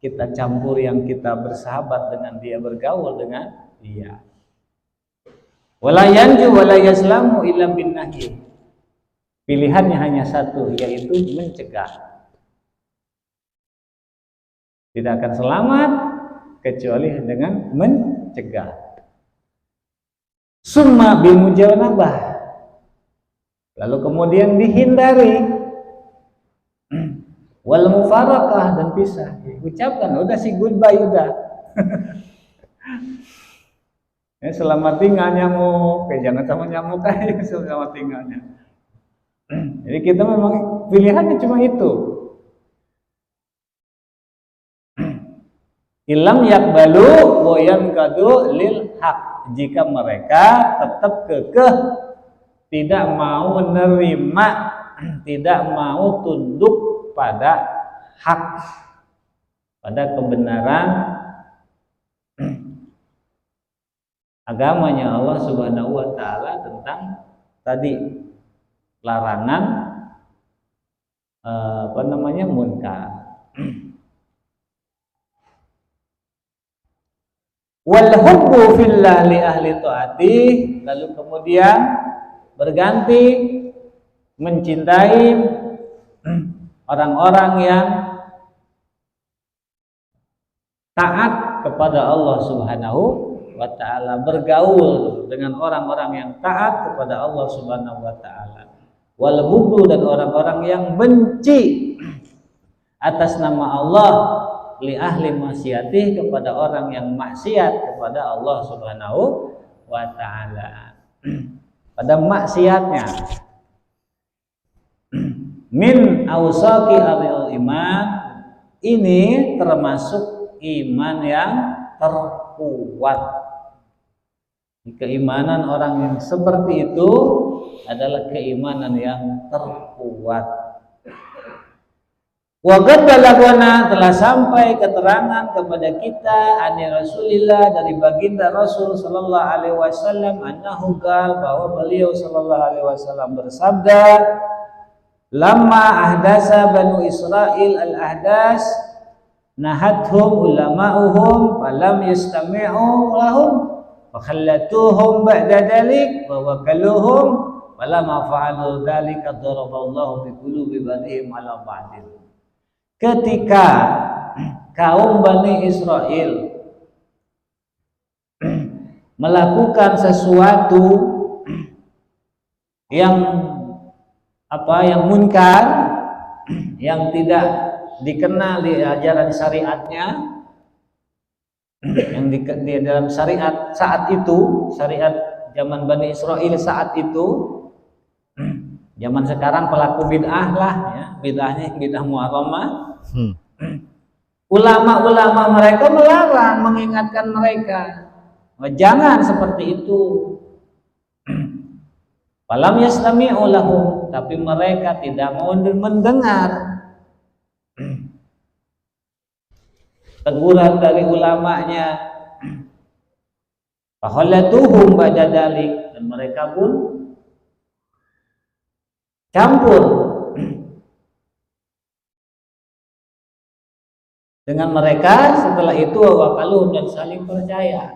S4: kita campur, yang kita bersahabat dengan dia, bergaul dengan dia. Wala yanju wala yaslamu illa bin nahi. Pilihannya hanya satu, yaitu mencegah. Tidak akan selamat kecuali dengan mencegah. Summa bimujanabah. Lalu kemudian dihindari. Wal mufarakah, dan pisah. Ucapkan, udah sih goodbye udah. Ya, selamat tinggal nyamuk, jangan sama nyamuk aja, selamat tinggalnya. Jadi kita memang pilihannya cuma itu. Ilam yakbalu wa yankadu lil haq. Jika mereka tetap kekeh tidak mau menerima, tidak mau tunduk pada hak, pada kebenaran agamanya Allah Subhanahu wa taala tentang tadi larangan munkar. Wal hubbu fillah li ahli taati, lalu kemudian berganti mencintai orang-orang yang taat kepada Allah Subhanahu wa ta'ala, bergaul dengan orang-orang yang taat kepada Allah Subhanahu wa ta'ala. Wal bughdu, dan orang-orang yang benci atas nama Allah li ahli maksiatih, kepada orang yang maksiat kepada Allah Subhanahu wa ta'ala, pada maksiatnya. Min awsaqi al iman, ini termasuk iman yang terkuat. Keimanan orang yang seperti itu adalah keimanan yang terkuat. Wa qad balagana, telah sampai keterangan kepada kita ani Rasulillah, dari baginda Rasul sallallahu alaihi wasallam, annahu qala, bahwa beliau sallallahu alaihi wasallam bersabda, lamma ahdasa banu Israil al-ahdas nahathum ulama'uhum falam yastami'u lahum wa khallatuhum ba'da dalik wa wakaluhum falamma fa'alu dhalika daraballahu bi qulubi ba'dihim ala ba'din. Ketika kaum Bani Israel melakukan sesuatu yang munkar, yang tidak dikenal di ajaran syariatnya, yang di dalam syariat saat itu, syariat zaman Bani Israel saat itu, zaman sekarang pelaku bid'ah lah ya, bid'ahnya bid'ah muharramah. Ulama-ulama mereka melarang, mengingatkan mereka, jangan seperti itu. Falam yastami'u lahum, tapi mereka tidak mau mendengar teguran dari ulamanya. Fakhallatuhum ba'da dalik, dan mereka pun campur dengan mereka. Setelah itu waqaluhum, dan saling percaya.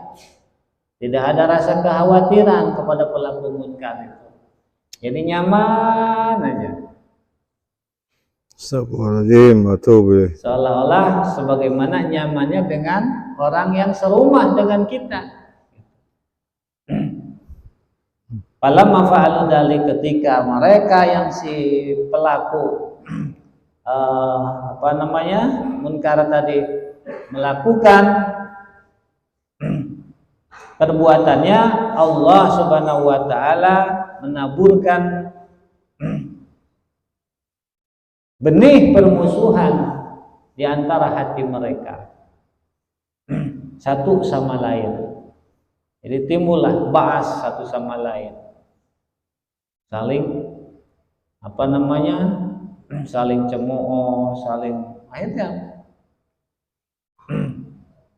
S4: Tidak ada rasa kekhawatiran kepada pelaku munkar itu. Jadi nyaman aja.
S1: Astagfirullahaladzim, atubu.
S4: Seolah-olah sebagaimana nyamannya dengan orang yang serumah dengan kita. Falamma fa'alu dzalik, ketika mereka yang si pelaku munkar tadi melakukan perbuatannya, Allah Subhanahu wa taala menaburkan benih permusuhan di antara hati mereka satu sama lain. Jadi timbullah ba'as satu sama lain, saling saling cemooh, akhirnya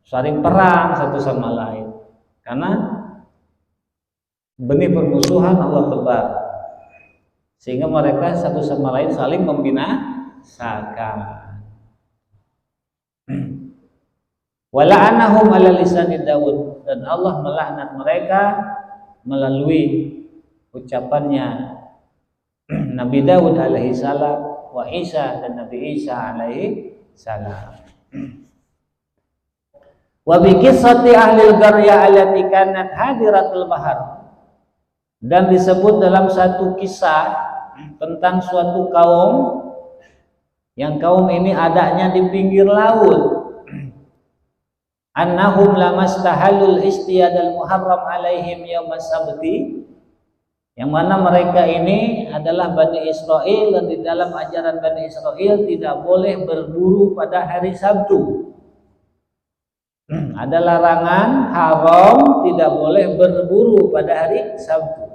S4: saling perang satu sama lain, karena benih permusuhan Allah tebar, sehingga mereka satu sama lain saling membinasakan. Wala'anahum ala lisani Daud, dan Allah melaknat mereka melalui ucapannya Nabi Daud alaihi salam, wa Isa, dan Nabi Isa alaihi salam. Wa bi qissati ahli al-qarya allati kanat hadiratul bahar, dan disebut dalam satu kisah tentang suatu kaum yang kaum ini adanya di pinggir laut. Annahum lamastahalul istiyadal muharram alaihim yaumas sabti, yang mana mereka ini adalah Bani Israel, dan di dalam ajaran Bani Israel tidak boleh berburu pada hari Sabtu. Ada larangan haram, tidak boleh berburu pada hari Sabtu.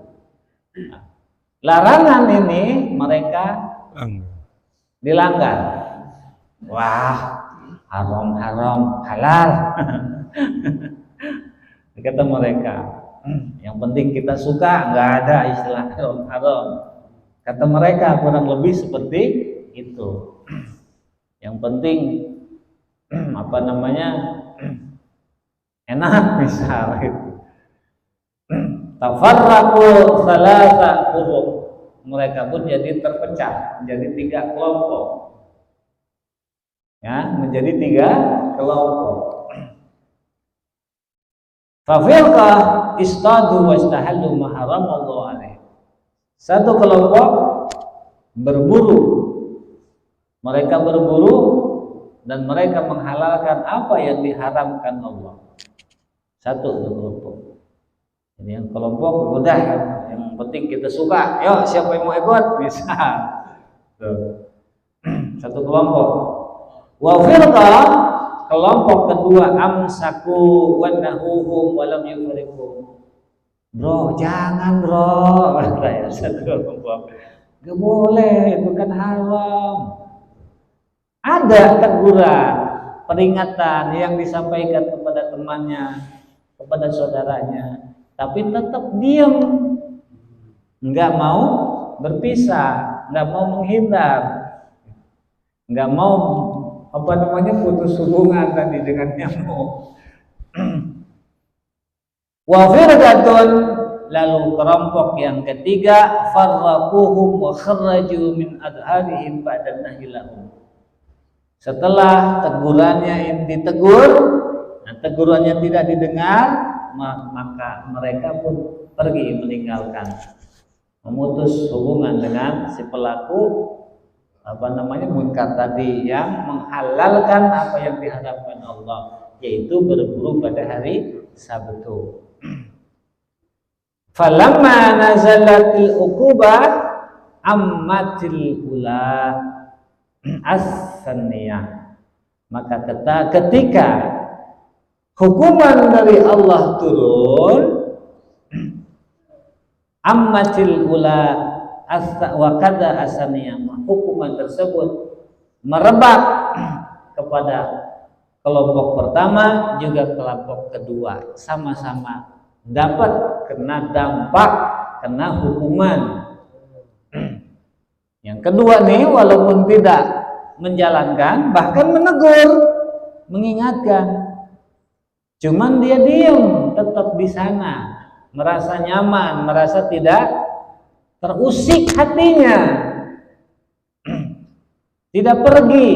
S4: Larangan ini mereka dilanggar. Wah, haram halal. Kata mereka, yang penting kita suka, nggak ada istilah haram. Kata mereka kurang lebih seperti itu. Yang penting enak misal itu. Tafarraqu thalatha qurub, mereka pun jadi terpecah menjadi 3 kelompok. Ya, menjadi 3 kelompok. Fafirqa istadu wa istahallu ma haramallahu alaih. Satu kelompok berburu, mereka berburu dan mereka menghalalkan apa yang diharamkan Allah. Satu kelompok. Jadi yang kelompok udah, yang penting kita suka, yuk siapa yang mau ikut bisa. Satu kelompok. Wa firqa, kelompok kedua, amsaku wa nahuhum wa lam yufriqu. Bro, jangan bro, kata satu kelompok. Gak boleh, itu kan haram. Ada teguran, peringatan yang disampaikan kepada temannya, kepada saudaranya, tapi tetap diam, nggak mau berpisah, nggak mau menghindar, nggak mau putus hubungan tadi dengan nyamuk. Wa firqatun, lalu kelompok yang ketiga, farraquhum wa kharraju min adharihim ba'da nahilahum. Setelah tegurannya yang ditegur, dan tegurannya tidak didengar, maka mereka pun pergi meninggalkan, memutus hubungan dengan si pelaku munkar tadi, yang menghalalkan apa yang diharapkan Allah, yaitu berburu pada hari Sabtu. Falamma nazalatil uqubah ammatil ula as-saniyah, maka ketika hukuman dari Allah turun, ammatil ula wa kada asaniyah, hukuman tersebut merebak kepada kelompok pertama juga kelompok kedua, sama-sama dapat kena dampak kena hukuman. Yang kedua nih, walaupun tidak menjalankan, bahkan menegur, mengingatkan, cuman dia diam, tetap di sana, merasa nyaman, merasa tidak terusik hatinya, tidak pergi,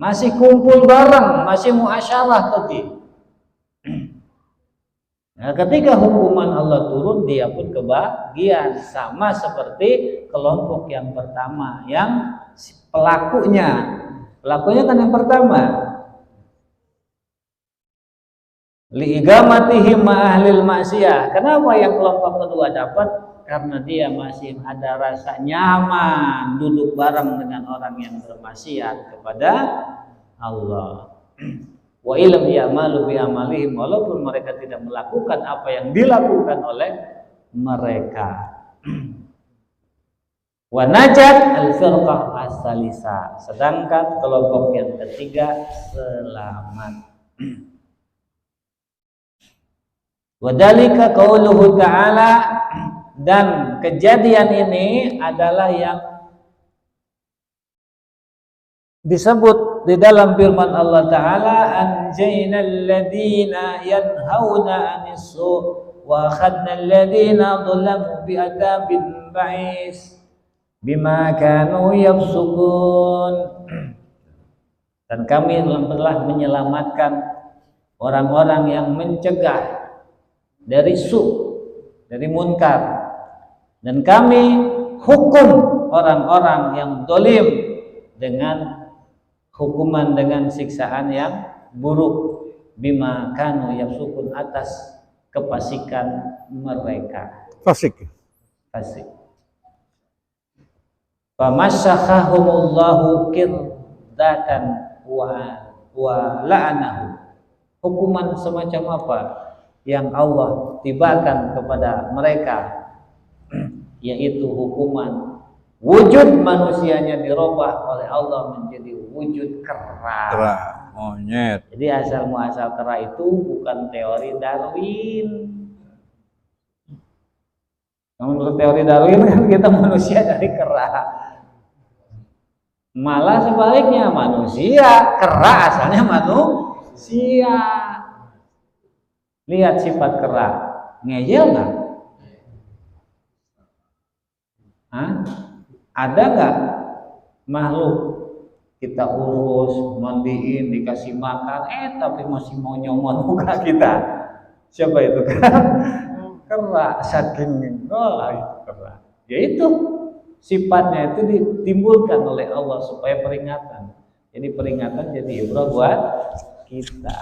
S4: masih kumpul bareng, masih muasyarah tadi. Nah, ketika hukuman Allah turun, dia pun kebagian, sama seperti kelompok yang pertama, yang pelakunya kan yang pertama, liigamatihim ma'ahlil maksiyah. Kenapa yang kelompok kedua dapat? Karena dia masih ada rasa nyaman duduk bareng dengan orang yang bermaksiat kepada Allah. Wa illam ya'malu bi amalihim, walaupun mereka tidak melakukan apa yang dilakukan oleh mereka. Wa najat al-firqah as-salisa, sedangkan kelompok yang ketiga selamat. Wa dzalika qauluhu ta'ala, dan kejadian ini adalah yang disebut di dalam firman Allah Ta'ala, anjaynal ladzina yanhauna 'anis su' wa akhadnal ladzina dhalamu bi'adzabin ba'is bima kanu yafsukun. Dan kami telah menyelamatkan orang-orang yang mencegah dari su', dari munkar, dan kami hukum orang-orang yang zalim dengan hukuman dengan siksaan yang buruk, bima kanu yafsukun, atas kefasikan mereka.
S3: Fasik.
S4: Famasyahahumullahu kirdatan wa la'anahu. Hukuman semacam apa yang Allah tibakan kepada mereka, yaitu hukuman wujud manusianya dirubah oleh Allah menjadi wujud kera.
S3: Monyet.
S4: Jadi asal muasal kera itu bukan teori Darwin. Menurut teori Darwin kan kita manusia dari kera. Malah sebaliknya, manusia kera asalnya manusia. Lihat sifat kera, ngeyel nggak? Ada nggak makhluk kita urus, mandiin, dikasih makan, tapi masih mau nyomot muka kita? Siapa itu kan? Kera, saking itu kera. Yaitu sifatnya itu ditimbulkan oleh Allah supaya peringatan. Jadi peringatan jadi ibrah buat kita.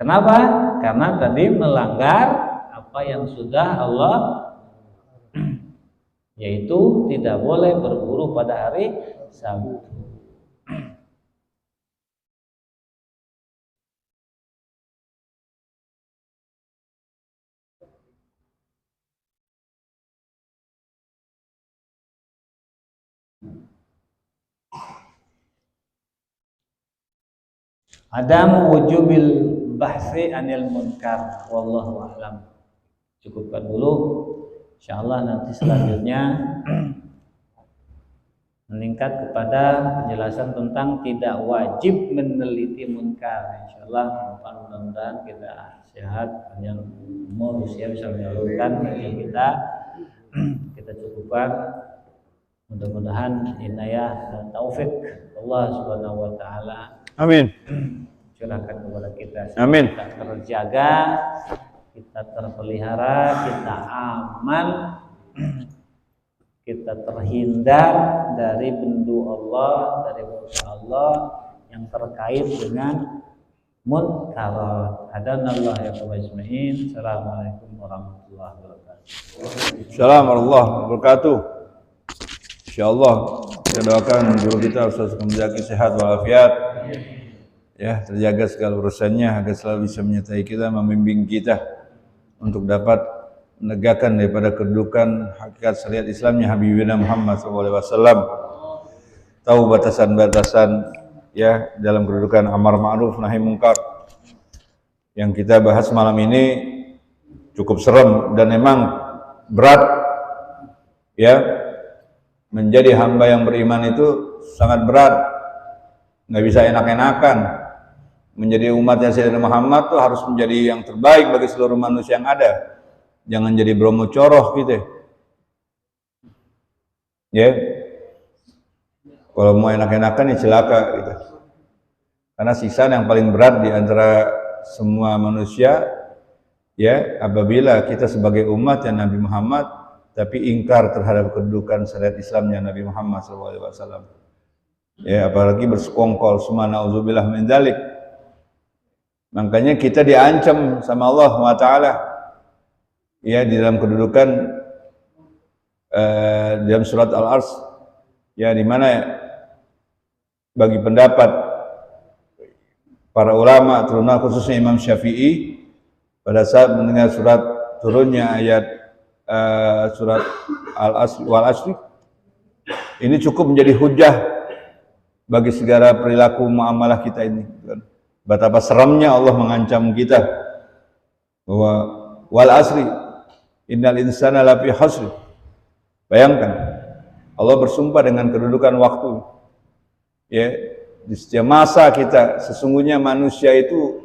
S4: Kenapa? Karena tadi melanggar apa yang sudah Allah, yaitu tidak boleh berburu pada hari Sabtu. Adamu wujubil bahsi anil munkar, wallahu a'lam. Cukupkan dulu, insyaallah nanti selanjutnya meningkat kepada penjelasan tentang tidak wajib meneliti munkar. Insyaallah mudah-mudahan kita sehat, panjang umur, usia bisa menyalurkan yang kita cukupkan. Mudah-mudahan inayah dan taufik Allah Subhanahu wa taala,
S3: amin,
S4: curahkan kepada kita.
S3: Amin.
S4: Kita terjaga, kita terpelihara, kita aman, kita terhindar dari bendu Allah, dari murka Allah yang terkait dengan munkarat. Hadanallah ya ajmain. Assalamualaikum warahmatullahi wabarakatuh.
S3: Assalamualaikum warahmatullahi wabarakatuh. Insyaallah kita doakan guru kita Ustaz Muzaki sehat walafiat, ya, terjaga segala urusannya agar selalu bisa menyertai kita, membimbing kita untuk dapat menegakkan daripada kedudukan hakikat syariat Islamnya Habibina Muhammad SAW. Tahu batasan-batasan, ya, dalam kedudukan amar ma'ruf nahi mungkar. Yang kita bahas malam ini cukup serem dan memang berat ya. Menjadi hamba yang beriman itu sangat berat, nggak bisa enak-enakan. Menjadi umatnya Sayyidina Muhammad tuh harus menjadi yang terbaik bagi seluruh manusia yang ada. Jangan jadi bromo coroh gitu ya. Kalau mau enak-enakan ya celaka gitu. Karena siksa yang paling berat di antara semua manusia ya, apabila kita sebagai umat yang Nabi Muhammad tapi ingkar terhadap kedudukan syariat Islamnya Nabi Muhammad SAW. Ya, apalagi bersekongkol, summa na'udzubillah min dzalik. Makanya kita diancam sama Allah SWT ya di dalam kedudukan dalam surat Al-Ars ya, di mana bagi pendapat para ulama terutama khususnya Imam Syafi'i pada saat mendengar surat turunnya ayat surat Al-Asr wal Asri ini cukup menjadi hujah bagi segala perilaku muamalah kita ini. Betapa seramnya Allah mengancam kita bahwa wal asri innal insana lafi khusr. Bayangkan Allah bersumpah dengan kedudukan waktu ya, di setiap masa kita sesungguhnya manusia itu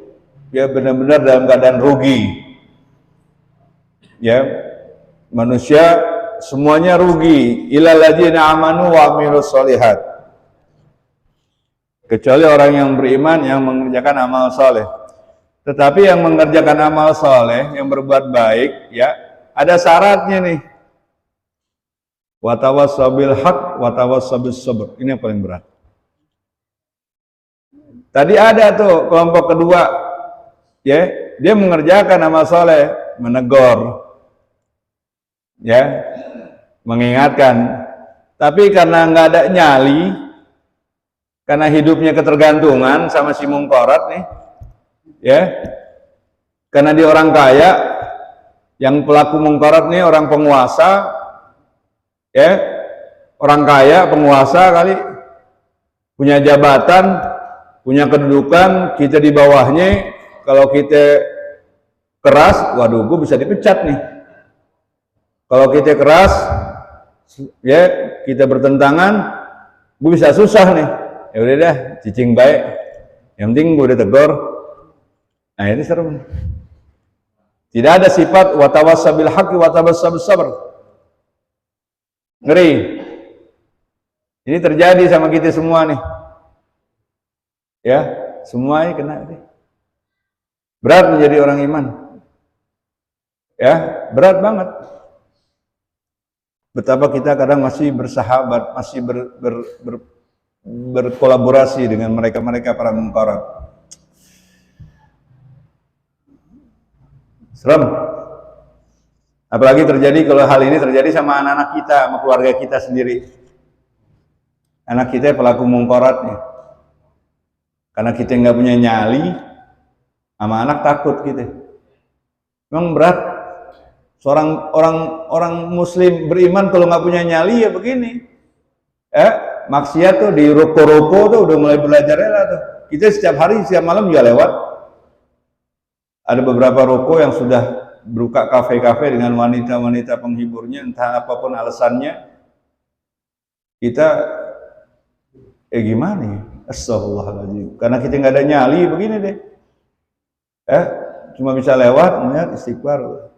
S3: ya benar-benar dalam keadaan rugi ya. Manusia semuanya rugi illal ladzina amanu wa amilus sholihat, kecuali orang yang beriman yang mengerjakan amal soleh. Tetapi yang mengerjakan amal soleh, yang berbuat baik, ya ada syaratnya nih. Watawassabil haq, watawassabil sabr. Ini yang paling berat. Tadi ada tuh kelompok kedua, ya dia mengerjakan amal soleh, menegur, ya mengingatkan. Tapi karena nggak ada nyali, karena hidupnya ketergantungan sama si mungkarat nih, ya. Karena dia orang kaya, yang pelaku mungkarat nih orang penguasa, ya, orang kaya, penguasa kali, punya jabatan, punya kedudukan, kita di bawahnya. Kalau kita keras, waduh, gue bisa dipecat nih. Kalau kita keras, ya, kita bertentangan, gue bisa susah nih. Ya udah dah, cicing baik. Yang penting gue udah tegur. Nah ini serem. Tidak ada sifat watawassabil haqqi watawassabil sabr. Ngeri. Ini terjadi sama kita semua nih. Ya, semuanya kena nih. Berat menjadi orang iman. Ya, berat banget. Betapa kita kadang masih bersahabat, masih berkolaborasi dengan mereka-mereka para mungkarat. Serem. Apalagi terjadi kalau hal ini terjadi sama anak-anak kita, sama keluarga kita sendiri. Anak kita pelaku mungkarat nih. Karena kita nggak punya nyali, sama anak takut gitu. Memang berat. Seorang orang muslim beriman kalau nggak punya nyali ya begini. Maksiat tuh di ruko-ruko tuh udah mulai belajar lah tuh. Kita setiap hari, setiap malam juga lewat. Ada beberapa ruko yang sudah buka kafe-kafe dengan wanita-wanita penghiburnya, entah apapun alasannya. Kita gimana ya? Astagfirullahaladzim. Karena kita nggak ada nyali begini deh. Cuma bisa lewat, melihat istighfar.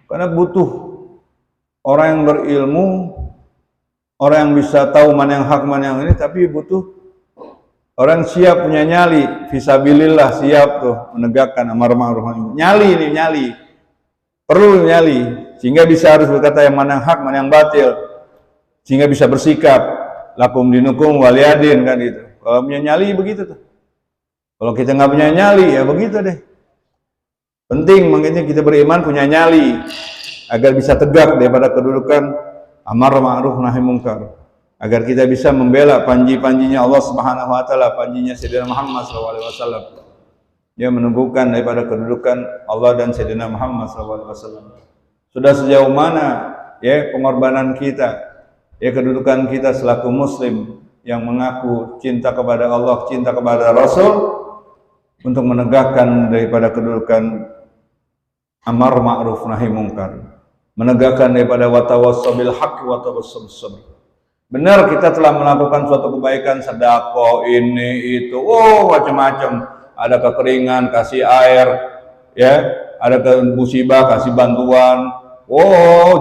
S3: Karena butuh orang yang berilmu, orang yang bisa tahu mana yang hak, mana yang ini, tapi butuh orang siap punya nyali, fisabilillah, siap tuh menegakkan amar ma'ruf nahi munkar. Nyali ini, nyali. Perlu nyali sehingga bisa harus berkata yang mana yang hak, mana yang batil. Sehingga bisa bersikap lakum dinukum waliyadin kan gitu. Kalau punya nyali begitu tuh. Kalau kita nggak punya nyali ya begitu deh. Penting makanya kita beriman punya nyali agar bisa tegak daripada kedudukan amar ma'ruf nahi munkar, agar kita bisa membela panji-panjinya Allah Subhanahu wa taala, panjinya Sayyidina Muhammad SAW. Dia menumbuhkan daripada kedudukan Allah dan Sayyidina Muhammad SAW. Sudah sejauh mana ya pengorbanan kita, ya kedudukan kita selaku muslim yang mengaku cinta kepada Allah, cinta kepada Rasul, untuk menegakkan daripada kedudukan amar ma'ruf nahi mungkar, menegakkan daripada wa tawassaw bil haqqi wa tawassaw bis sabr. Benar kita telah melakukan suatu kebaikan, sedekah ini itu, macam-macam. Ada kekeringan kasih air, ya, ada musibah kasih bantuan,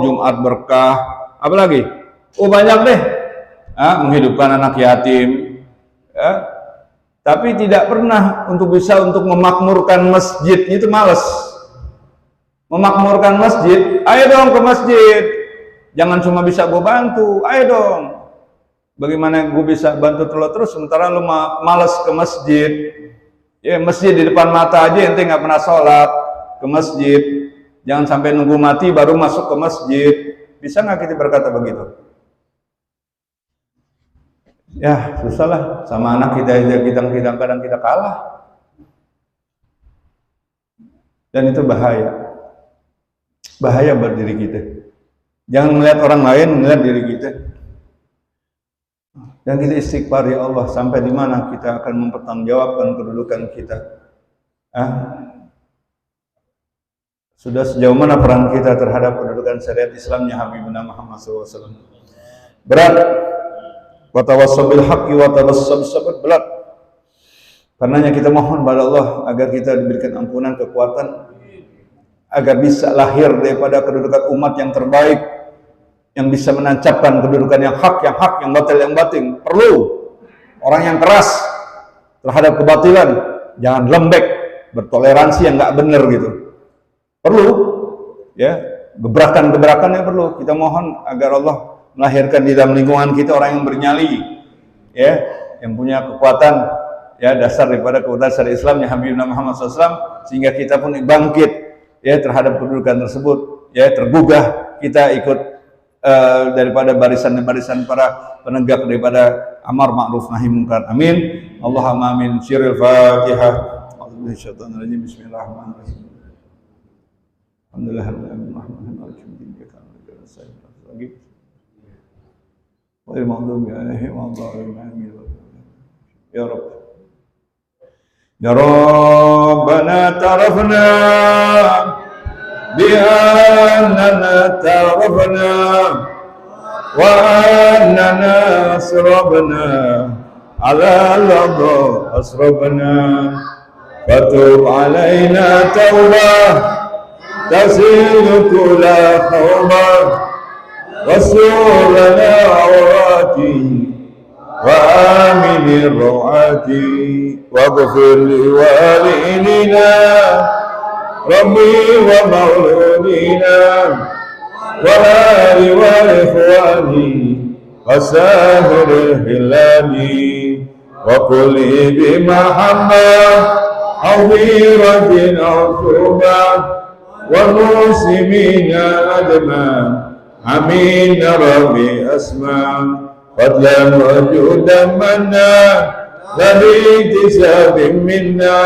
S3: Jumat berkah, apa lagi? Banyak deh. Menghidupkan anak yatim, ya. Tapi tidak pernah bisa untuk memakmurkan masjid, itu malas. Memakmurkan masjid, ayo dong ke masjid. Jangan cuma bisa gue bantu, ayo dong. Bagaimana gue bisa bantu terus sementara lu malas ke masjid? Ya, masjid di depan mata aja ente nggak pernah sholat ke masjid. Jangan sampai nunggu mati baru masuk ke masjid. Bisa nggak kita berkata begitu? Ya susah lah, sama anak kita aja kadang kita kalah. Dan itu bahaya buat diri kita. Jangan melihat orang lain, melihat diri kita. Dan kita istighfar, ya Allah, sampai di mana kita akan mempertanggungjawabkan kedudukan kita. Sudah sejauh mana peran kita terhadap kedudukan syariat Islamnya Habibuna Muhammad SAW. Berat. Wa tawassaw bil haqqi wa tawassaw bis sabr, berat. Karenanya kita mohon pada Allah agar kita diberikan ampunan, kekuatan, agar bisa lahir daripada kedudukan umat yang terbaik, yang bisa menancapkan kedudukan yang hak, yang batil, yang batin. Perlu orang yang keras terhadap kebatilan, jangan lembek, bertoleransi yang nggak benar gitu. Perlu, ya, gebrakan-gebrakannya perlu. Kita mohon agar Allah melahirkan di dalam lingkungan kita orang yang bernyali, ya, yang punya kekuatan, ya, dasar daripada kekuatan syariat Islamnya Habibuna Muhammad SAW, sehingga kita pun bangkit, ya, terhadap kedudukan tersebut, ya, tergugah kita ikut daripada barisan para penegak daripada amar ma'ruf nahi munkar. Amin. Allahumma amin. Syiril Fatihah. Bismillahirrahmanirrahim. Ya Rabb. Ya Rabbana tarafna بأننا تعرفنا وأننا أسربنا على الأرض أسربنا فتوب علينا توبة تزيل كل خوبة واستر لنا عوراتي وآمن الروعات واغفر لوالدينا ربي ومولودينا وآل وإخواني وسائر الهلال وكل بمحمد أو بيرة أو شوبة والمسلمين أجمع أمين ربي أسمع فضلا وجودا منا ذوي اكتساب منا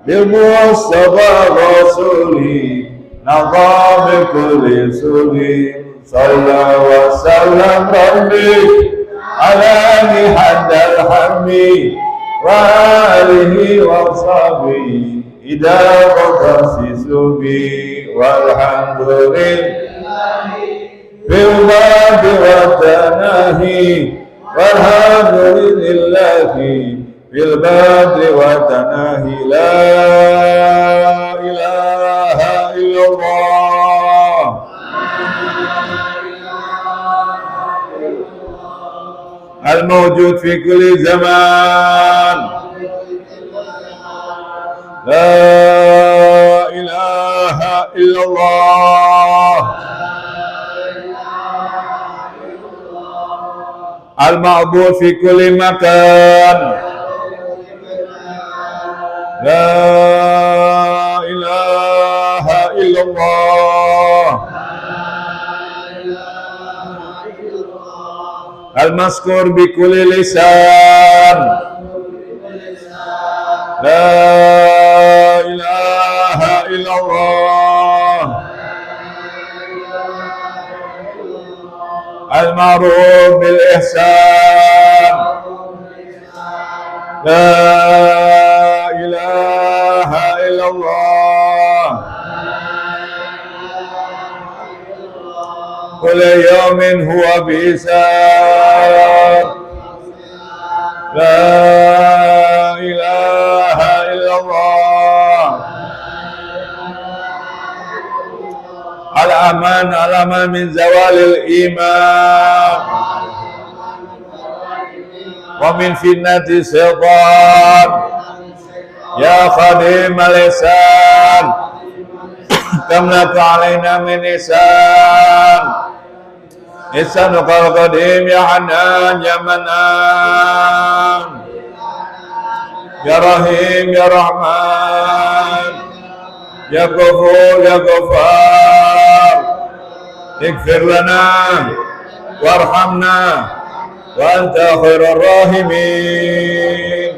S3: بالمصطفى رسولي نظى بكل سولي صلى وسلم ربي على محمد الحمد وآله وصحبه إذا قتصص بي والحمد لله في الباب والتناهي والحمد لله في البدر والتناهي لا إله إلا الله الموجود في كل زمان لا إله إلا الله المعبود في كل مكان لا إله إلا الله المذكور بكل لسان لا إله إلا الله المعروف بالإحسان لا إله إلا الله
S1: كل يوم هو بيسار لا إله إلا الله الأمان من زوال الإيمان ومن فتنة الشيطان يا خديم اللسان كم لك علينا من إحسان إحسانك القديم يا حنان يا منان يا رحيم يا رحمن يا غفور يا غفار اغفر لنا وارحمنا وأنت خير الراحمين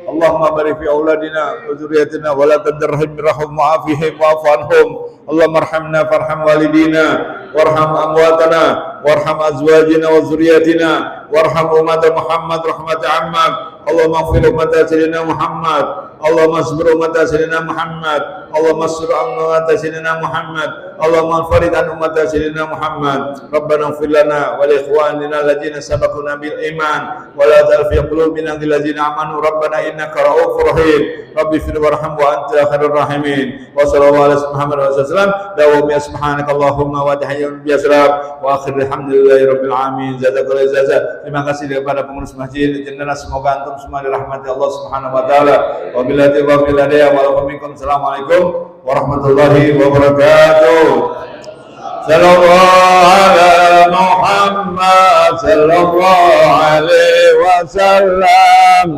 S1: اللهم بارك في أولادنا وذريتنا ولا تدرهم برحم وعافهم واعف عنهم اللهم ارحمنا فارحم والدينا وارحم أمواتنا وارحم أزواجنا وذرياتنا وارحم أمة محمد رحمة عمك اللهم اغفر أمة سيدنا محمد اللهم اصبر أمة سيدنا محمد اللهم استر أمة سيدنا محمد اللهم انفرد عن أمة سيدنا محمد ربنا اغفر لنا ولإخواننا الذين سبقونا بالإيمان ولا تجعل في قلوبنا غلا للذين آمنوا ربنا إنك رؤوف رحيم رب اغفر وارحم وأنت خير الراحمين وصلى الله على محمد وسلم دوام سبحانك اللهم وتحيّا بأسرار وآخر الحمد لله رب العالمين jazakallahu khairan. Terima kasih kepada pengurus masjid jendela, semoga antum semua dirahmati Allah Subhanahu wa taala. Wabillahi taufiq hidayah wa minkum. Assalamualaikum warahmatullahi wabarakatuh. Sallallahu ala Muhammad sallallahu alaihi wasallam.